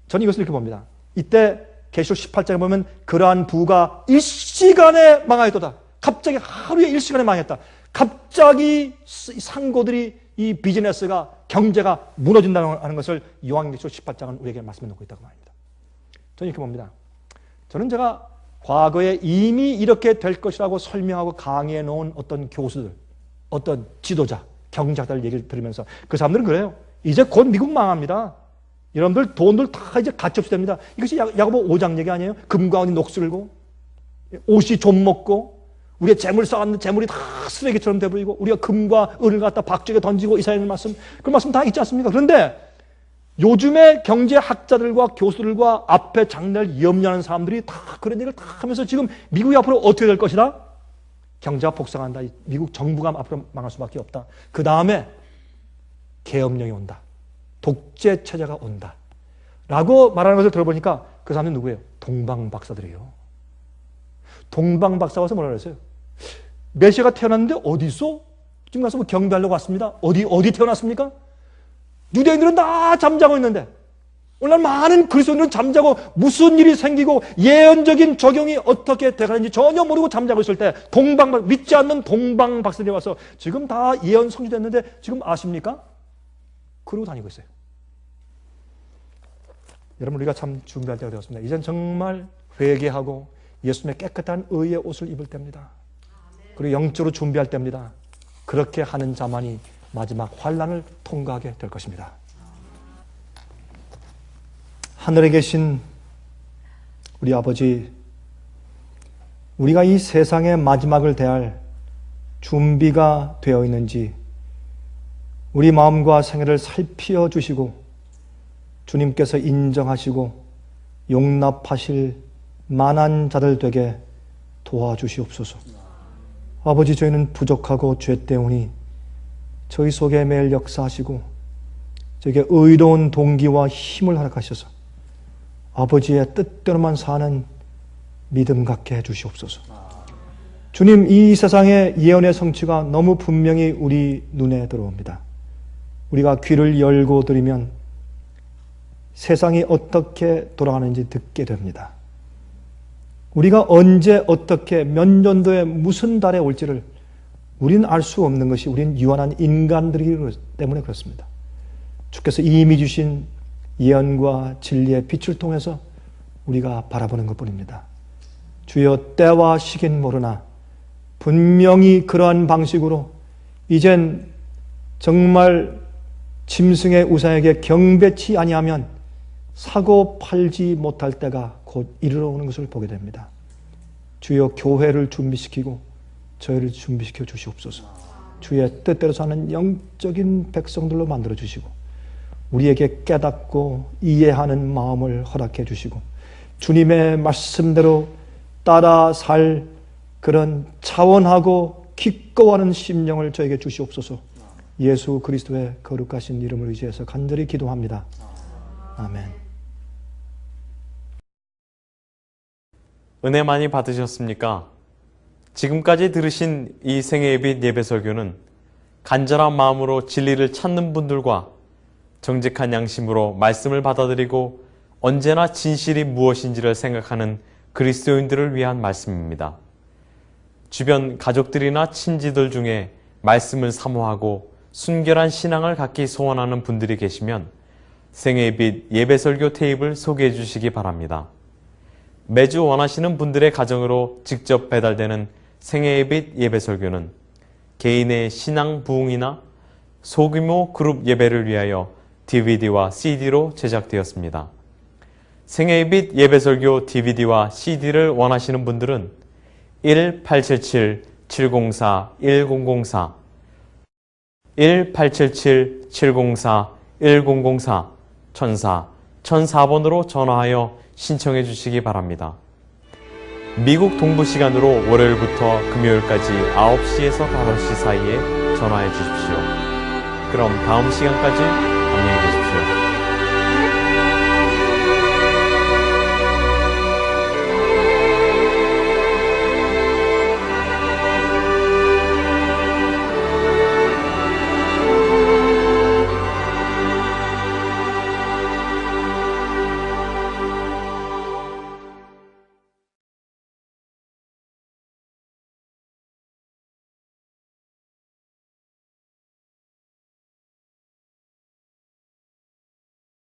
저는 이것을 이렇게 봅니다. 이때 계시록 18장에 보면 그러한 부가 일시간에 망하였도다. 갑자기 하루에 일시간에 망했다. 갑자기 상고들이 이 비즈니스가, 경제가 무너진다는 것을 요한계시록 18장은 우리에게 말씀해 놓고 있다고 말입니다. 저는 이렇게 봅니다. 저는 제가 과거에 이미 이렇게 될 것이라고 설명하고 강의해 놓은 어떤 교수들, 어떤 지도자, 경제학자들 얘기를 들으면서. 그 사람들은 그래요. 이제 곧 미국 망합니다. 여러분들 돈들 다 이제 가치없이 됩니다. 이것이 야고보 5장 얘기 아니에요? 금과 은이 녹슬고 옷이 좀 먹고 우리의 재물 쌓았는데 재물이 다 쓰레기처럼 돼버리고 우리가 금과 은을 갖다 박쥐에게 던지고 이사야의 말씀, 그 말씀 다 있지 않습니까? 그런데 요즘의 경제학자들과 교수들과 앞에 장래를 염려하는 사람들이 다 그런 얘기를 다 하면서 지금 미국이 앞으로 어떻게 될 것이다? 경제가 복상한다. 미국 정부가 앞으로 망할 수밖에 없다. 그 다음에 계엄령이 온다. 독재 체제가 온다. 라고 말하는 것을 들어보니까 그 사람은 누구예요? 동방박사들이에요. 동방박사가 와서 뭐라 그랬어요? 메시아가 태어났는데 어디 있어? 지금 가서 뭐 경배하려고 왔습니다. 어디 태어났습니까? 유대인들은 다 잠자고 있는데 오늘 많은 그리스도인들은 잠자고 무슨 일이 생기고 예언적인 적용이 어떻게 돼가는지 전혀 모르고 잠자고 있을 때 믿지 않는 동방박사들이 와서 지금 다 예언 성취됐는데 지금 아십니까? 그러고 다니고 있어요. 여러분, 우리가 참 준비할 때가 되었습니다. 이젠 정말 회개하고 예수님의 깨끗한 의의 옷을 입을 때입니다. 그리고 영적으로 준비할 때입니다. 그렇게 하는 자만이 마지막 환난을 통과하게 될 것입니다. 하늘에 계신 우리 아버지, 우리가 이 세상의 마지막을 대할 준비가 되어 있는지 우리 마음과 생애를 살펴주시고 주님께서 인정하시고 용납하실 만한 자들 되게 도와주시옵소서. 아버지, 저희는 부족하고 죄 때문에 저희 속에 매일 역사하시고 저에게 의로운 동기와 힘을 허락하셔서 아버지의 뜻대로만 사는 믿음 갖게 해주시옵소서. 주님, 이 세상의 예언의 성취가 너무 분명히 우리 눈에 들어옵니다. 우리가 귀를 열고 들으면 세상이 어떻게 돌아가는지 듣게 됩니다. 우리가 언제 어떻게 몇 년도에 무슨 달에 올지를 우리는 알 수 없는 것이 우리는 유한한 인간들이기 때문에 그렇습니다. 주께서 이미 주신 예언과 진리의 빛을 통해서 우리가 바라보는 것뿐입니다. 주여, 때와 시긴 모르나 분명히 그러한 방식으로 이젠 정말 짐승의 우상에게 경배치 아니하면 사고 팔지 못할 때가 곧 이르러 오는 것을 보게 됩니다. 주여, 교회를 준비시키고 저희를 준비시켜 주시옵소서. 주의 뜻대로 사는 영적인 백성들로 만들어 주시고 우리에게 깨닫고 이해하는 마음을 허락해 주시고 주님의 말씀대로 따라 살 그런 차원하고 기꺼워하는 심령을 저에게 주시옵소서. 예수 그리스도의 거룩하신 이름을 의지해서 간절히 기도합니다. 아멘. 은혜 많이 받으셨습니까? 지금까지 들으신 이 생애예빛 예배설교는 간절한 마음으로 진리를 찾는 분들과 정직한 양심으로 말씀을 받아들이고 언제나 진실이 무엇인지를 생각하는 그리스도인들을 위한 말씀입니다. 주변 가족들이나 친지들 중에 말씀을 사모하고 순결한 신앙을 갖기 소원하는 분들이 계시면 생애빛 예배설교 테이프를 소개해 주시기 바랍니다. 매주 원하시는 분들의 가정으로 직접 배달되는 생애빛 예배설교는 개인의 신앙 부흥이나 소규모 그룹 예배를 위하여 DVD와 CD로 제작되었습니다. 생애빛 예배설교 DVD와 CD를 원하시는 분들은 1-877-704-1004 1-877-704-1004 1004번으로 전화하여 신청해 주시기 바랍니다. 미국 동부 시간으로 월요일부터 금요일까지 9시에서 5시 사이에 전화해 주십시오. 그럼 다음 시간까지 안녕히 계십시오.